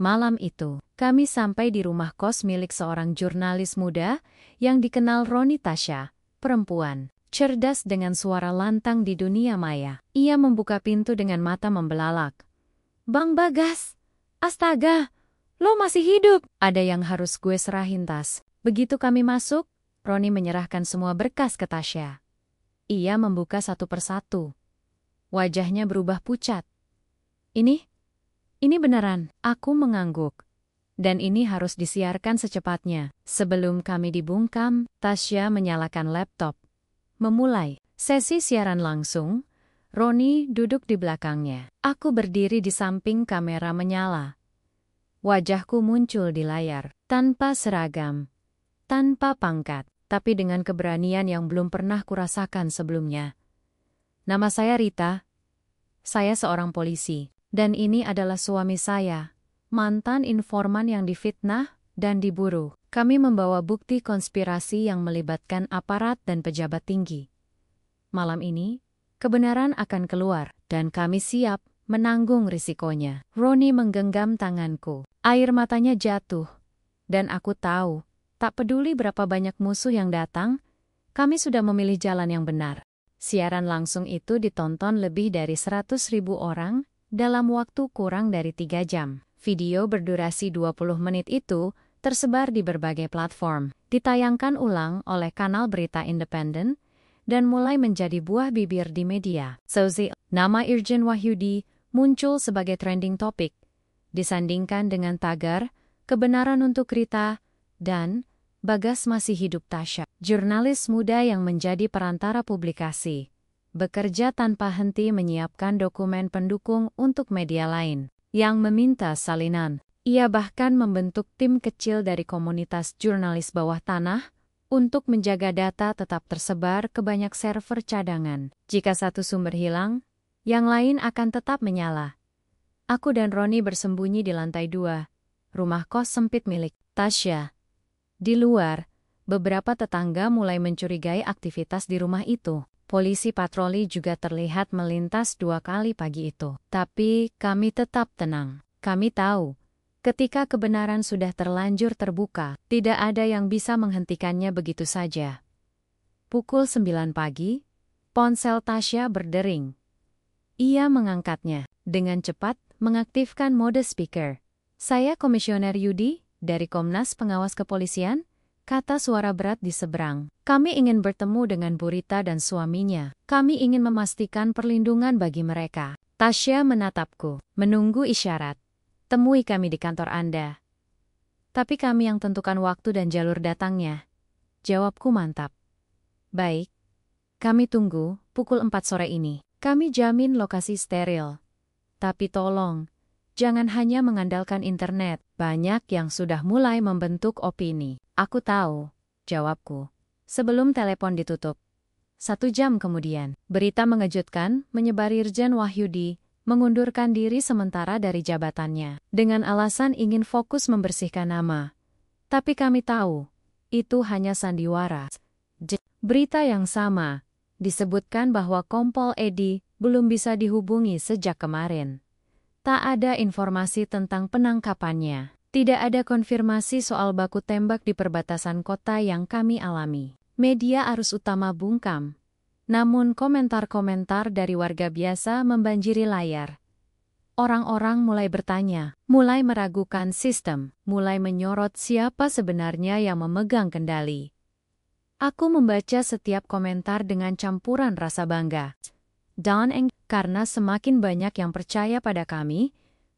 Malam itu, kami sampai di rumah kos milik seorang jurnalis muda yang dikenal Roni Tasya, perempuan cerdas dengan suara lantang di dunia maya. Ia membuka pintu dengan mata membelalak. "Bang Bagas, astaga! Lo masih hidup!" Ada yang harus gue serahin tas. Begitu kami masuk, Roni menyerahkan semua berkas ke Tasya. Ia membuka satu persatu. Wajahnya berubah pucat. Ini beneran, aku mengangguk. Dan ini harus disiarkan secepatnya. Sebelum kami dibungkam, Tasya menyalakan laptop. Memulai sesi siaran langsung. Roni duduk di belakangnya. Aku berdiri di samping kamera menyala. Wajahku muncul di layar, tanpa seragam, tanpa pangkat, tapi dengan keberanian yang belum pernah kurasakan sebelumnya. Nama saya Rita. Saya seorang polisi, dan ini adalah suami saya, mantan informan yang difitnah dan diburu. Kami membawa bukti konspirasi yang melibatkan aparat dan pejabat tinggi. Malam ini, kebenaran akan keluar, dan kami siap menanggung risikonya. Roni menggenggam tanganku. Air matanya jatuh. Dan aku tahu, tak peduli berapa banyak musuh yang datang, kami sudah memilih jalan yang benar. Siaran langsung itu ditonton lebih dari 100.000 orang dalam waktu kurang dari 3 jam. Video berdurasi 20 menit itu tersebar di berbagai platform, ditayangkan ulang oleh kanal berita independen, dan mulai menjadi buah bibir di media. Nama Irjen Wahyudi muncul sebagai trending topik, disandingkan dengan tagar, kebenaran untuk Rita, dan Bagas masih hidup Tasya. Jurnalis muda yang menjadi perantara publikasi, bekerja tanpa henti menyiapkan dokumen pendukung untuk media lain, yang meminta salinan. Ia bahkan membentuk tim kecil dari komunitas jurnalis bawah tanah, untuk menjaga data tetap tersebar ke banyak server cadangan. Jika satu sumber hilang, yang lain akan tetap menyala. Aku dan Roni bersembunyi di lantai 2, rumah kos sempit milik Tasya. Di luar, beberapa tetangga mulai mencurigai aktivitas di rumah itu. Polisi patroli juga terlihat melintas 2 kali pagi itu. Tapi kami tetap tenang. Kami tahu, ketika kebenaran sudah terlanjur terbuka, tidak ada yang bisa menghentikannya begitu saja. Pukul 9 pagi, ponsel Tasya berdering. Ia mengangkatnya, dengan cepat mengaktifkan mode speaker. Saya Komisioner Yudi, dari Komnas Pengawas Kepolisian, kata suara berat di seberang. Kami ingin bertemu dengan Bu Rita dan suaminya. Kami ingin memastikan perlindungan bagi mereka. Tasya menatapku, menunggu isyarat. Temui kami di kantor Anda. Tapi kami yang tentukan waktu dan jalur datangnya. Jawabku mantap. Baik. Kami tunggu, pukul 4 sore ini. Kami jamin lokasi steril. Tapi tolong, jangan hanya mengandalkan internet. Banyak yang sudah mulai membentuk opini. Aku tahu, jawabku. Sebelum telepon ditutup. 1 jam kemudian, berita mengejutkan menyebar Irjen Wahyudi mengundurkan diri sementara dari jabatannya, dengan alasan ingin fokus membersihkan nama. Tapi kami tahu, itu hanya sandiwara. Berita yang sama, disebutkan bahwa Kompol Edi belum bisa dihubungi sejak kemarin. Tak ada informasi tentang penangkapannya. Tidak ada konfirmasi soal baku tembak di perbatasan kota yang kami alami. Media arus utama bungkam. Namun komentar-komentar dari warga biasa membanjiri layar. Orang-orang mulai bertanya, mulai meragukan sistem, mulai menyorot siapa sebenarnya yang memegang kendali. Aku membaca setiap komentar dengan campuran rasa bangga. Karena semakin banyak yang percaya pada kami,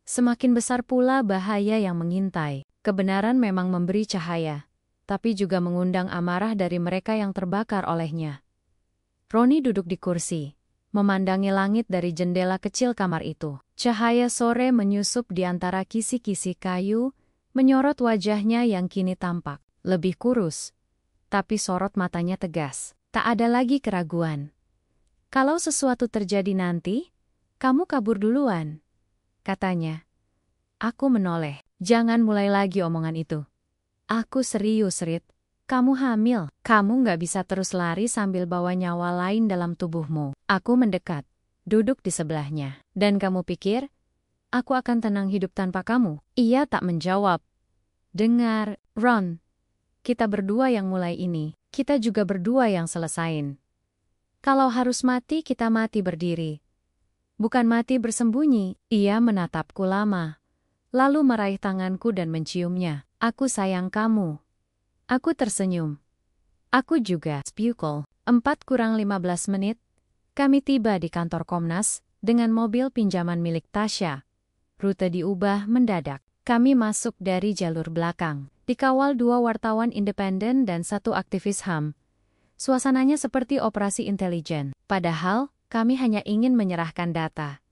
semakin besar pula bahaya yang mengintai. Kebenaran memang memberi cahaya, tapi juga mengundang amarah dari mereka yang terbakar olehnya. Roni duduk di kursi, memandangi langit dari jendela kecil kamar itu. Cahaya sore menyusup di antara kisi-kisi kayu, menyorot wajahnya yang kini tampak lebih kurus. Tapi sorot matanya tegas. Tak ada lagi keraguan. Kalau sesuatu terjadi nanti, kamu kabur duluan, katanya. Aku menoleh. Jangan mulai lagi omongan itu. Aku serius, Rit. Kamu hamil. Kamu nggak bisa terus lari sambil bawa nyawa lain dalam tubuhmu. Aku mendekat, duduk di sebelahnya. Dan kamu pikir, aku akan tenang hidup tanpa kamu? Ia tak menjawab. Dengar, Ron. Kita berdua yang mulai ini. Kita juga berdua yang selesain. Kalau harus mati, kita mati berdiri. Bukan mati bersembunyi. Ia menatapku lama. Lalu meraih tanganku dan menciumnya. Aku sayang kamu. Aku tersenyum. Aku juga. Pukul 4:15, kami tiba di kantor Komnas dengan mobil pinjaman milik Tasya. Rute diubah mendadak. Kami masuk dari jalur belakang, dikawal 2 wartawan independen dan 1 aktivis HAM. Suasananya seperti operasi intelijen, padahal kami hanya ingin menyerahkan data.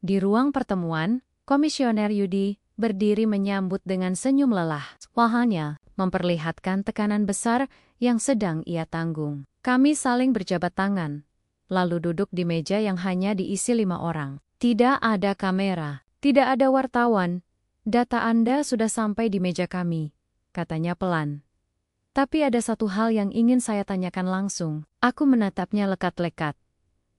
Di ruang pertemuan, Komisioner Yudi berdiri menyambut dengan senyum lelah. Wajahnya memperlihatkan tekanan besar yang sedang ia tanggung. Kami saling berjabat tangan, lalu duduk di meja yang hanya diisi 5 orang. Tidak ada kamera, tidak ada wartawan. Data Anda sudah sampai di meja kami, katanya pelan. Tapi ada satu hal yang ingin saya tanyakan langsung. Aku menatapnya lekat-lekat.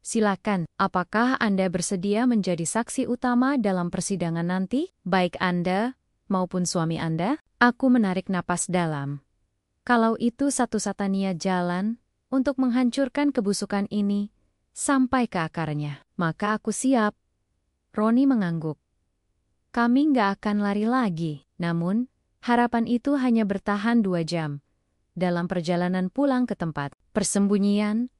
Silakan, apakah Anda bersedia menjadi saksi utama dalam persidangan nanti? Baik Anda maupun suami Anda? Aku menarik napas dalam. Kalau itu satu-satunya jalan untuk menghancurkan kebusukan ini sampai ke akarnya, maka aku siap. Roni mengangguk. Kami nggak akan lari lagi, namun harapan itu hanya bertahan 2 jam. Dalam perjalanan pulang ke tempat persembunyian,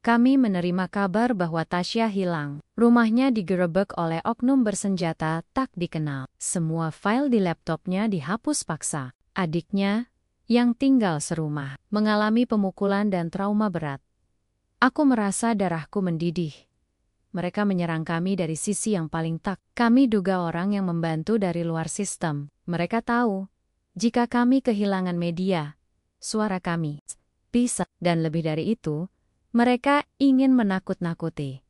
kami menerima kabar bahwa Tasya hilang. Rumahnya digerebek oleh oknum bersenjata tak dikenal. Semua file di laptopnya dihapus paksa. Adiknya, yang tinggal serumah, mengalami pemukulan dan trauma berat. Aku merasa darahku mendidih. Mereka menyerang kami dari sisi yang paling tak. Kami duga orang yang membantu dari luar sistem. Mereka tahu, jika kami kehilangan media, suara kami bisa, dan lebih dari itu, mereka ingin menakut-nakuti.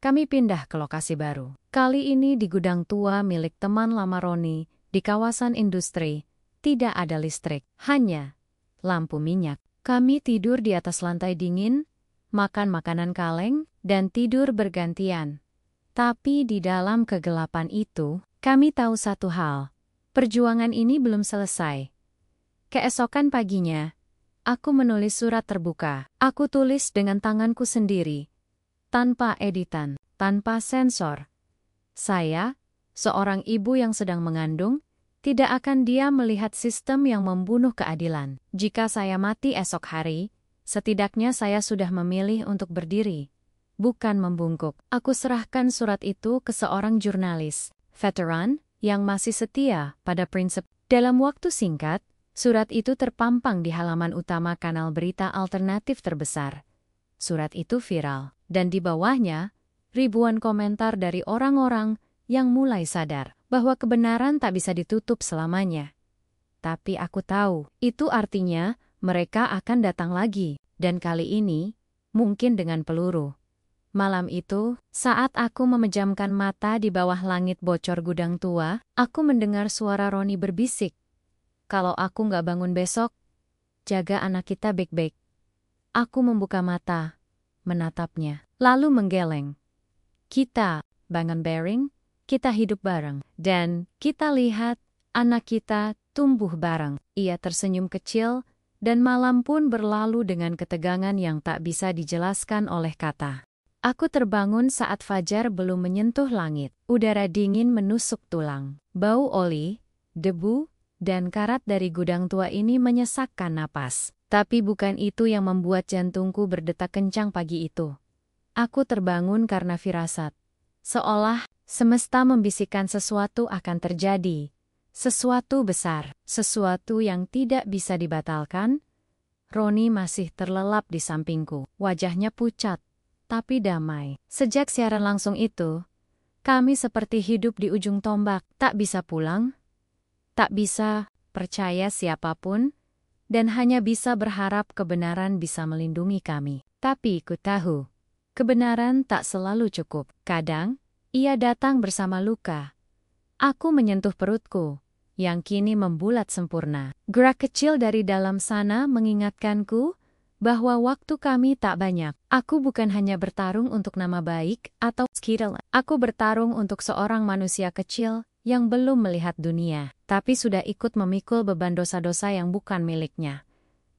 Kami pindah ke lokasi baru. Kali ini di gudang tua milik teman lama Roni, di kawasan industri. Tidak ada listrik, hanya lampu minyak. Kami tidur di atas lantai dingin, makan makanan kaleng, dan tidur bergantian. Tapi di dalam kegelapan itu, kami tahu satu hal. Perjuangan ini belum selesai. Keesokan paginya, aku menulis surat terbuka. Aku tulis dengan tanganku sendiri, tanpa editan, tanpa sensor. Saya, seorang ibu yang sedang mengandung, tidak akan diam melihat sistem yang membunuh keadilan. Jika saya mati esok hari, setidaknya saya sudah memilih untuk berdiri, bukan membungkuk. Aku serahkan surat itu ke seorang jurnalis, veteran, yang masih setia pada prinsip. Dalam waktu singkat, surat itu terpampang di halaman utama kanal berita alternatif terbesar. Surat itu viral, dan di bawahnya, ribuan komentar dari orang-orang yang mulai sadar bahwa kebenaran tak bisa ditutup selamanya. Tapi aku tahu, itu artinya mereka akan datang lagi, dan kali ini, mungkin dengan peluru. Malam itu, saat aku memejamkan mata di bawah langit bocor gudang tua, aku mendengar suara Roni berbisik. Kalau aku nggak bangun besok, jaga anak kita baik-baik. Aku membuka mata, menatapnya, lalu menggeleng. Kita bangun bareng, kita hidup bareng, dan kita lihat anak kita tumbuh bareng. Ia tersenyum kecil, dan malam pun berlalu dengan ketegangan yang tak bisa dijelaskan oleh kata. Aku terbangun saat fajar belum menyentuh langit. Udara dingin menusuk tulang. Bau oli, debu, dan karat dari gudang tua ini menyesakkan napas. Tapi bukan itu yang membuat jantungku berdetak kencang pagi itu. Aku terbangun karena firasat. Seolah semesta membisikkan sesuatu akan terjadi. Sesuatu besar, sesuatu yang tidak bisa dibatalkan. Roni masih terlelap di sampingku. Wajahnya pucat, tapi damai. Sejak siaran langsung itu, kami seperti hidup di ujung tombak. Tak bisa pulang, tak bisa percaya siapapun, dan hanya bisa berharap kebenaran bisa melindungi kami. Tapi ku tahu, kebenaran tak selalu cukup. Kadang, ia datang bersama luka. Aku menyentuh perutku, yang kini membulat sempurna. Gerak kecil dari dalam sana mengingatkanku bahwa waktu kami tak banyak. Aku bukan hanya bertarung untuk nama baik atau skill. Aku bertarung untuk seorang manusia kecil yang belum melihat dunia, tapi sudah ikut memikul beban dosa-dosa yang bukan miliknya.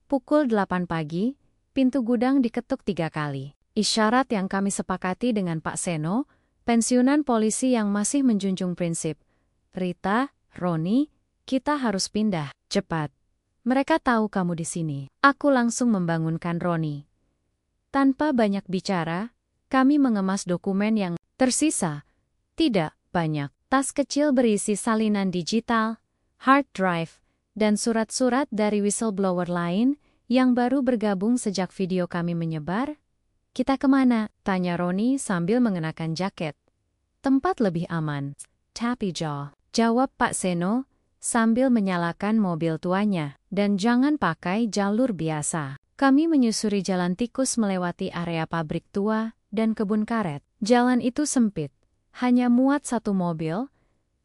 Pukul 8 pagi, pintu gudang diketuk 3 kali. Isyarat yang kami sepakati dengan Pak Seno, pensiunan polisi yang masih menjunjung prinsip. Rita, Roni, kita harus pindah, cepat. Mereka tahu kamu di sini. Aku langsung membangunkan Roni. Tanpa banyak bicara, kami mengemas dokumen yang tersisa. Tidak banyak. Tas kecil berisi salinan digital, hard drive, dan surat-surat dari whistleblower lain yang baru bergabung sejak video kami menyebar. Kita kemana? Tanya Roni sambil mengenakan jaket. Tempat lebih aman. Tapi jawab Pak Seno sambil menyalakan mobil tuanya. Dan jangan pakai jalur biasa. Kami menyusuri jalan tikus melewati area pabrik tua dan kebun karet. Jalan itu sempit. Hanya muat satu mobil,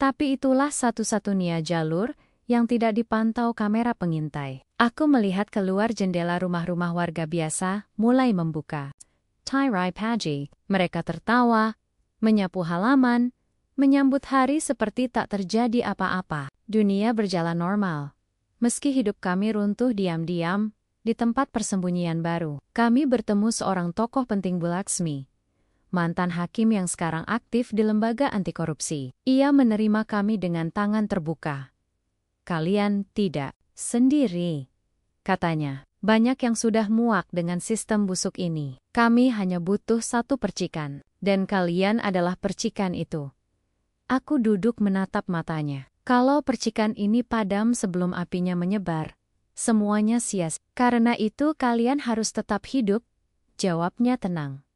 tapi itulah satu-satunya jalur yang tidak dipantau kamera pengintai. Aku melihat keluar jendela rumah-rumah warga biasa mulai membuka. Tirai Paji, mereka tertawa, menyapu halaman, menyambut hari seperti tak terjadi apa-apa. Dunia berjalan normal. Meski hidup kami runtuh diam-diam di tempat persembunyian baru. Kami bertemu seorang tokoh penting Bu Laksmi, mantan hakim yang sekarang aktif di lembaga anti korupsi. Ia menerima kami dengan tangan terbuka. Kalian tidak sendiri, katanya. Banyak yang sudah muak dengan sistem busuk ini. Kami hanya butuh satu percikan, dan kalian adalah percikan itu. Aku duduk menatap matanya. Kalau percikan ini padam sebelum apinya menyebar, semuanya sia-sia. Karena itu kalian harus tetap hidup, jawabnya tenang.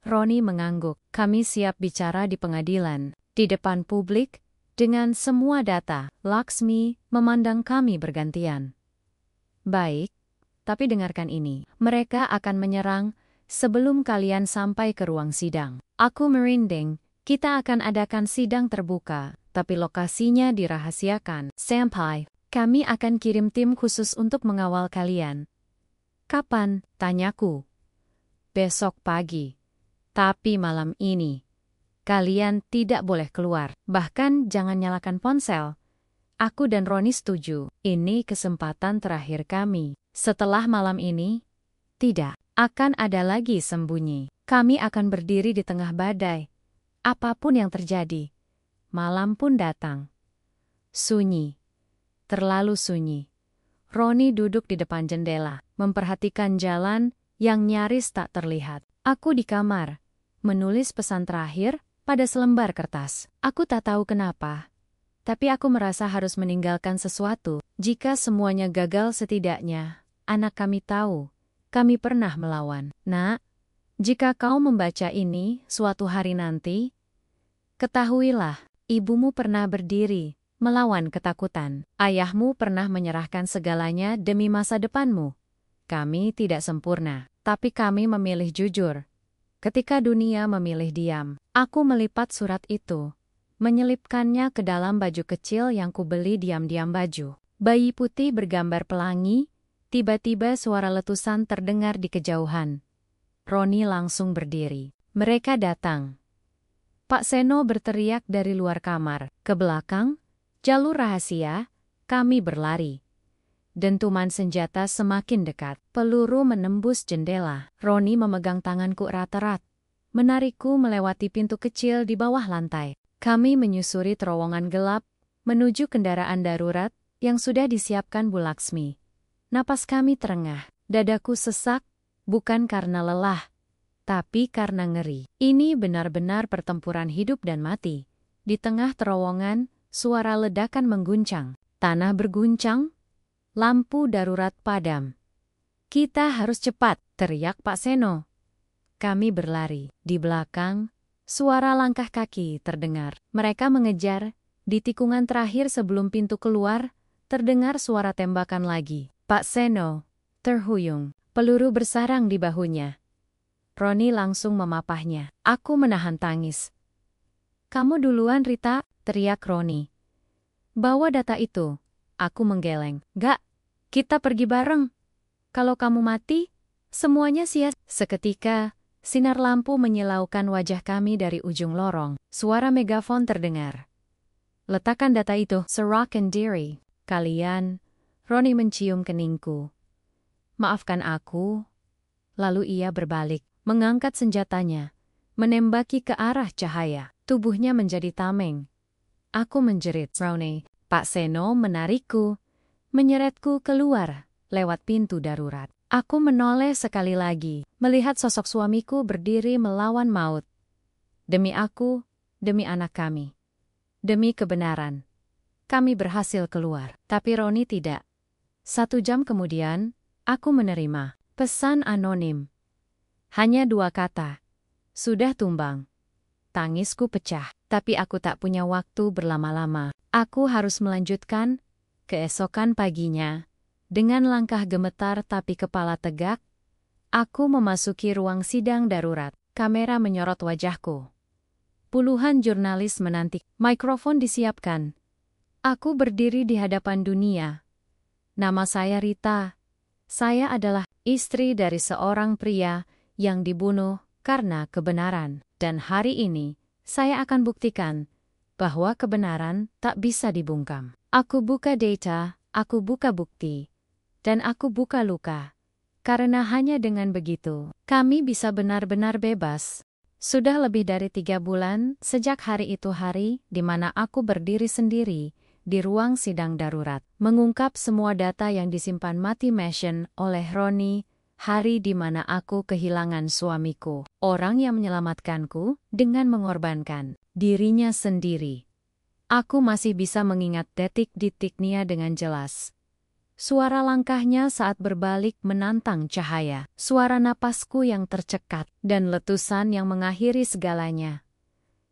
Roni mengangguk. Kami siap bicara di pengadilan, di depan publik, dengan semua data. Laksmi memandang kami bergantian. Baik, tapi dengarkan ini. Mereka akan menyerang sebelum kalian sampai ke ruang sidang. Aku merinding. Kita akan adakan sidang terbuka, tapi lokasinya dirahasiakan. Sampai, kami akan kirim tim khusus untuk mengawal kalian. Kapan? Tanyaku. Besok pagi. Tapi malam ini, kalian tidak boleh keluar. Bahkan jangan nyalakan ponsel. Aku dan Roni setuju. Ini kesempatan terakhir kami. Setelah malam ini, tidak akan ada lagi sembunyi. Kami akan berdiri di tengah badai. Apapun yang terjadi, malam pun datang. Sunyi. Terlalu sunyi. Roni duduk di depan jendela, memperhatikan jalan yang nyaris tak terlihat. Aku di kamar, menulis pesan terakhir pada selembar kertas. Aku tak tahu kenapa, tapi aku merasa harus meninggalkan sesuatu. Jika semuanya gagal, setidaknya anak kami tahu kami pernah melawan. Nak, jika kau membaca ini suatu hari nanti, ketahuilah, ibumu pernah berdiri melawan ketakutan. Ayahmu pernah menyerahkan segalanya demi masa depanmu. Kami tidak sempurna, tapi kami memilih jujur. Ketika dunia memilih diam, aku melipat surat itu, menyelipkannya ke dalam baju kecil yang kubeli diam-diam baju. Bayi putih bergambar pelangi, tiba-tiba suara letusan terdengar di kejauhan. Roni langsung berdiri. Mereka datang. Pak Seno berteriak dari luar kamar. Ke belakang, jalur rahasia, kami berlari. Dentuman senjata semakin dekat. Peluru menembus jendela. Roni memegang tanganku erat-erat, menarikku melewati pintu kecil di bawah lantai. Kami menyusuri terowongan gelap, menuju kendaraan darurat yang sudah disiapkan Bu Laksmi. Napas kami terengah. Dadaku sesak, bukan karena lelah, tapi karena ngeri. Ini benar-benar pertempuran hidup dan mati. Di tengah terowongan, suara ledakan mengguncang. Tanah berguncang, lampu darurat padam. Kita harus cepat, teriak Pak Seno. Kami berlari. Di belakang, suara langkah kaki terdengar. Mereka mengejar. Di tikungan terakhir sebelum pintu keluar, terdengar suara tembakan lagi. Pak Seno terhuyung. Peluru bersarang di bahunya. Roni langsung memapahnya. Aku menahan tangis. Kamu duluan, Rita, teriak Roni. Bawa data itu. Aku menggeleng. Gak, kita pergi bareng. Kalau kamu mati, semuanya sia. Seketika, sinar lampu menyilaukan wajah kami dari ujung lorong. Suara megafon terdengar. Letakkan data itu, serahkan diri. Kalian, Roni mencium keningku. Maafkan aku. Lalu ia berbalik, mengangkat senjatanya, menembaki ke arah cahaya. Tubuhnya menjadi tameng. Aku menjerit. Roni, Pak Seno menarikku, menyeretku keluar lewat pintu darurat. Aku menoleh sekali lagi, melihat sosok suamiku berdiri melawan maut. Demi aku, demi anak kami. Demi kebenaran. Kami berhasil keluar, tapi Roni tidak. 1 jam kemudian, aku menerima pesan anonim. Hanya 2 kata. Sudah tumbang. Tangisku pecah, tapi aku tak punya waktu berlama-lama. Aku harus melanjutkan. Keesokan paginya, dengan langkah gemetar tapi kepala tegak, aku memasuki ruang sidang darurat. Kamera menyorot wajahku. Puluhan jurnalis menanti. Mikrofon disiapkan. Aku berdiri di hadapan dunia. Nama saya Rita. Saya adalah istri dari seorang pria yang dibunuh karena kebenaran. Dan hari ini, saya akan buktikan bahwa kebenaran tak bisa dibungkam. Aku buka data, aku buka bukti, dan aku buka luka. Karena hanya dengan begitu, kami bisa benar-benar bebas. Sudah lebih dari 3 bulan sejak hari itu, hari di mana aku berdiri sendiri di ruang sidang darurat, mengungkap semua data yang disimpan mati Mansion oleh Roni, hari di mana aku kehilangan suamiku, orang yang menyelamatkanku dengan mengorbankan dirinya sendiri. Aku masih bisa mengingat detik-detiknya dengan jelas. Suara langkahnya saat berbalik menantang cahaya, suara napasku yang tercekat, dan letusan yang mengakhiri segalanya.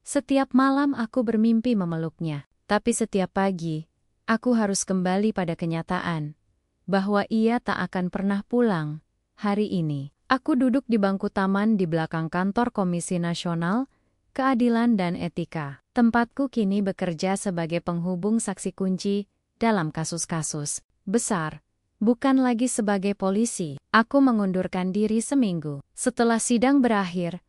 Setiap malam aku bermimpi memeluknya. Tapi setiap pagi, aku harus kembali pada kenyataan bahwa ia tak akan pernah pulang. Hari ini, aku duduk di bangku taman di belakang kantor Komisi Nasional Keadilan dan Etika. Tempatku kini bekerja sebagai penghubung saksi kunci dalam kasus-kasus besar, bukan lagi sebagai polisi. Aku mengundurkan diri seminggu. Setelah sidang berakhir,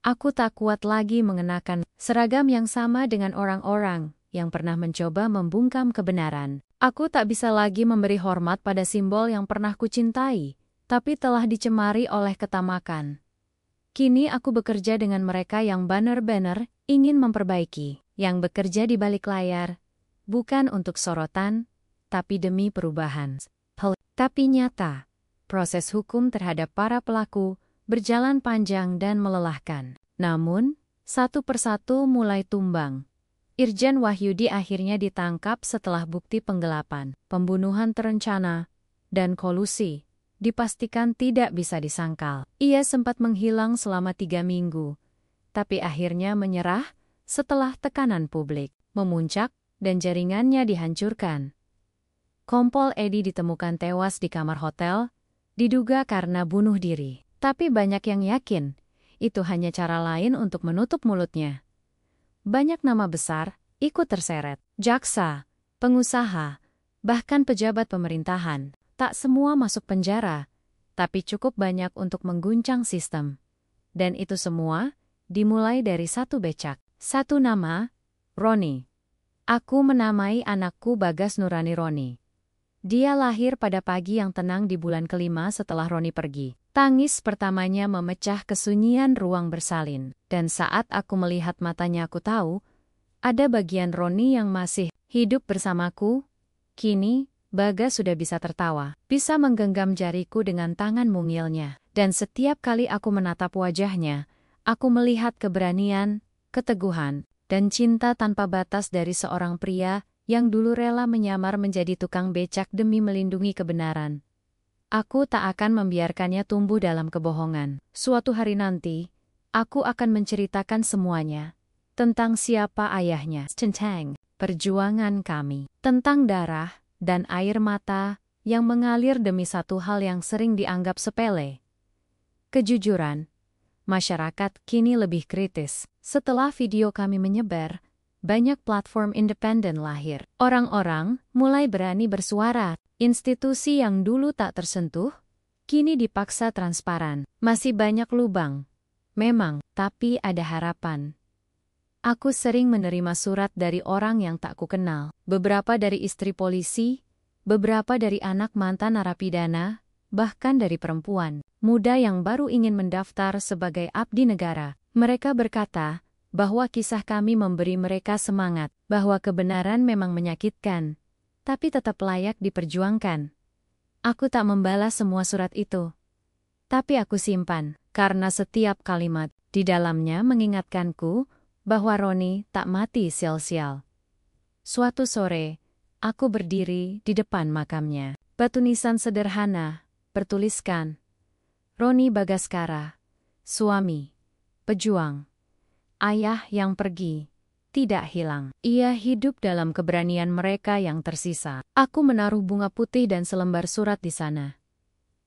aku tak kuat lagi mengenakan seragam yang sama dengan orang-orang yang pernah mencoba membungkam kebenaran. Aku tak bisa lagi memberi hormat pada simbol yang pernah kucintai, tapi telah dicemari oleh ketamakan. Kini aku bekerja dengan mereka yang benar-benar ingin memperbaiki, yang bekerja di balik layar, bukan untuk sorotan, tapi demi perubahan. Tapi nyata, proses hukum terhadap para pelaku berjalan panjang dan melelahkan. Namun, satu persatu mulai tumbang. Irjen Wahyudi akhirnya ditangkap setelah bukti penggelapan, pembunuhan terencana, dan kolusi dipastikan tidak bisa disangkal. Ia sempat menghilang selama 3 minggu, tapi akhirnya menyerah setelah tekanan publik memuncak dan jaringannya dihancurkan. Kompol Edi ditemukan tewas di kamar hotel, diduga karena bunuh diri. Tapi banyak yang yakin itu hanya cara lain untuk menutup mulutnya. Banyak nama besar ikut terseret. Jaksa, pengusaha, bahkan pejabat pemerintahan. Tak semua masuk penjara, tapi cukup banyak untuk mengguncang sistem. Dan itu semua dimulai dari satu becak. Satu nama, Roni. Aku menamai anakku Bagas Nurani Roni. Dia lahir pada pagi yang tenang di bulan kelima setelah Roni pergi. Tangis pertamanya memecah kesunyian ruang bersalin. Dan saat aku melihat matanya, aku tahu ada bagian Roni yang masih hidup bersamaku. Kini, Bagas sudah bisa tertawa, bisa menggenggam jariku dengan tangan mungilnya. Dan setiap kali aku menatap wajahnya, aku melihat keberanian, keteguhan, dan cinta tanpa batas dari seorang pria yang dulu rela menyamar menjadi tukang becak demi melindungi kebenaran. Aku tak akan membiarkannya tumbuh dalam kebohongan. Suatu hari nanti, aku akan menceritakan semuanya. Tentang siapa ayahnya, tentang perjuangan kami, tentang darah dan air mata yang mengalir demi satu hal yang sering dianggap sepele. Kejujuran. Masyarakat kini lebih kritis. Setelah video kami menyebar, banyak platform independen lahir. Orang-orang mulai berani bersuara. Institusi yang dulu tak tersentuh, kini dipaksa transparan. Masih banyak lubang. Memang, tapi ada harapan. Aku sering menerima surat dari orang yang tak kukenal. Beberapa dari istri polisi, beberapa dari anak mantan narapidana, bahkan dari perempuan muda yang baru ingin mendaftar sebagai abdi negara. Mereka berkata bahwa kisah kami memberi mereka semangat, bahwa kebenaran memang menyakitkan, tapi tetap layak diperjuangkan. Aku tak membalas semua surat itu, tapi aku simpan, karena setiap kalimat di dalamnya mengingatkanku bahwa Roni tak mati sia-sia. Suatu sore, aku berdiri di depan makamnya. Batu nisan sederhana, bertuliskan, Roni Bagaskara, suami, pejuang, ayah yang pergi, tidak hilang. Ia hidup dalam keberanian mereka yang tersisa. Aku menaruh bunga putih dan selembar surat di sana.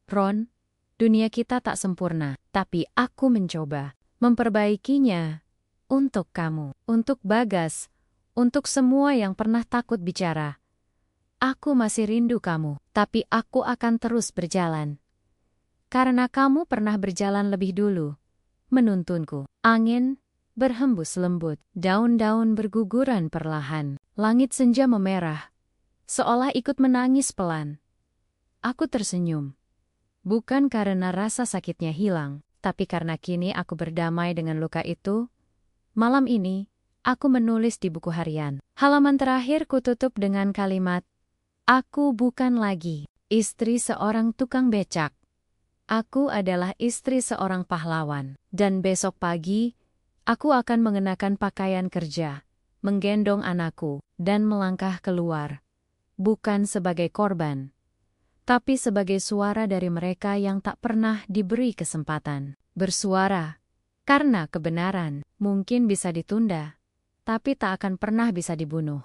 Ron, dunia kita tak sempurna, tapi aku mencoba memperbaikinya untuk kamu, untuk Bagas, untuk semua yang pernah takut bicara. Aku masih rindu kamu, tapi aku akan terus berjalan. Karena kamu pernah berjalan lebih dulu, menuntunku. Angin berhembus lembut, daun-daun berguguran perlahan, langit senja memerah, seolah ikut menangis pelan. Aku tersenyum, bukan karena rasa sakitnya hilang, tapi karena kini aku berdamai dengan luka itu. Malam ini, aku menulis di buku harian. Halaman terakhir kututup dengan kalimat, aku bukan lagi istri seorang tukang becak. Aku adalah istri seorang pahlawan, dan besok pagi, aku akan mengenakan pakaian kerja, menggendong anakku, dan melangkah keluar. Bukan sebagai korban, tapi sebagai suara dari mereka yang tak pernah diberi kesempatan bersuara. Karena kebenaran mungkin bisa ditunda, tapi tak akan pernah bisa dibunuh.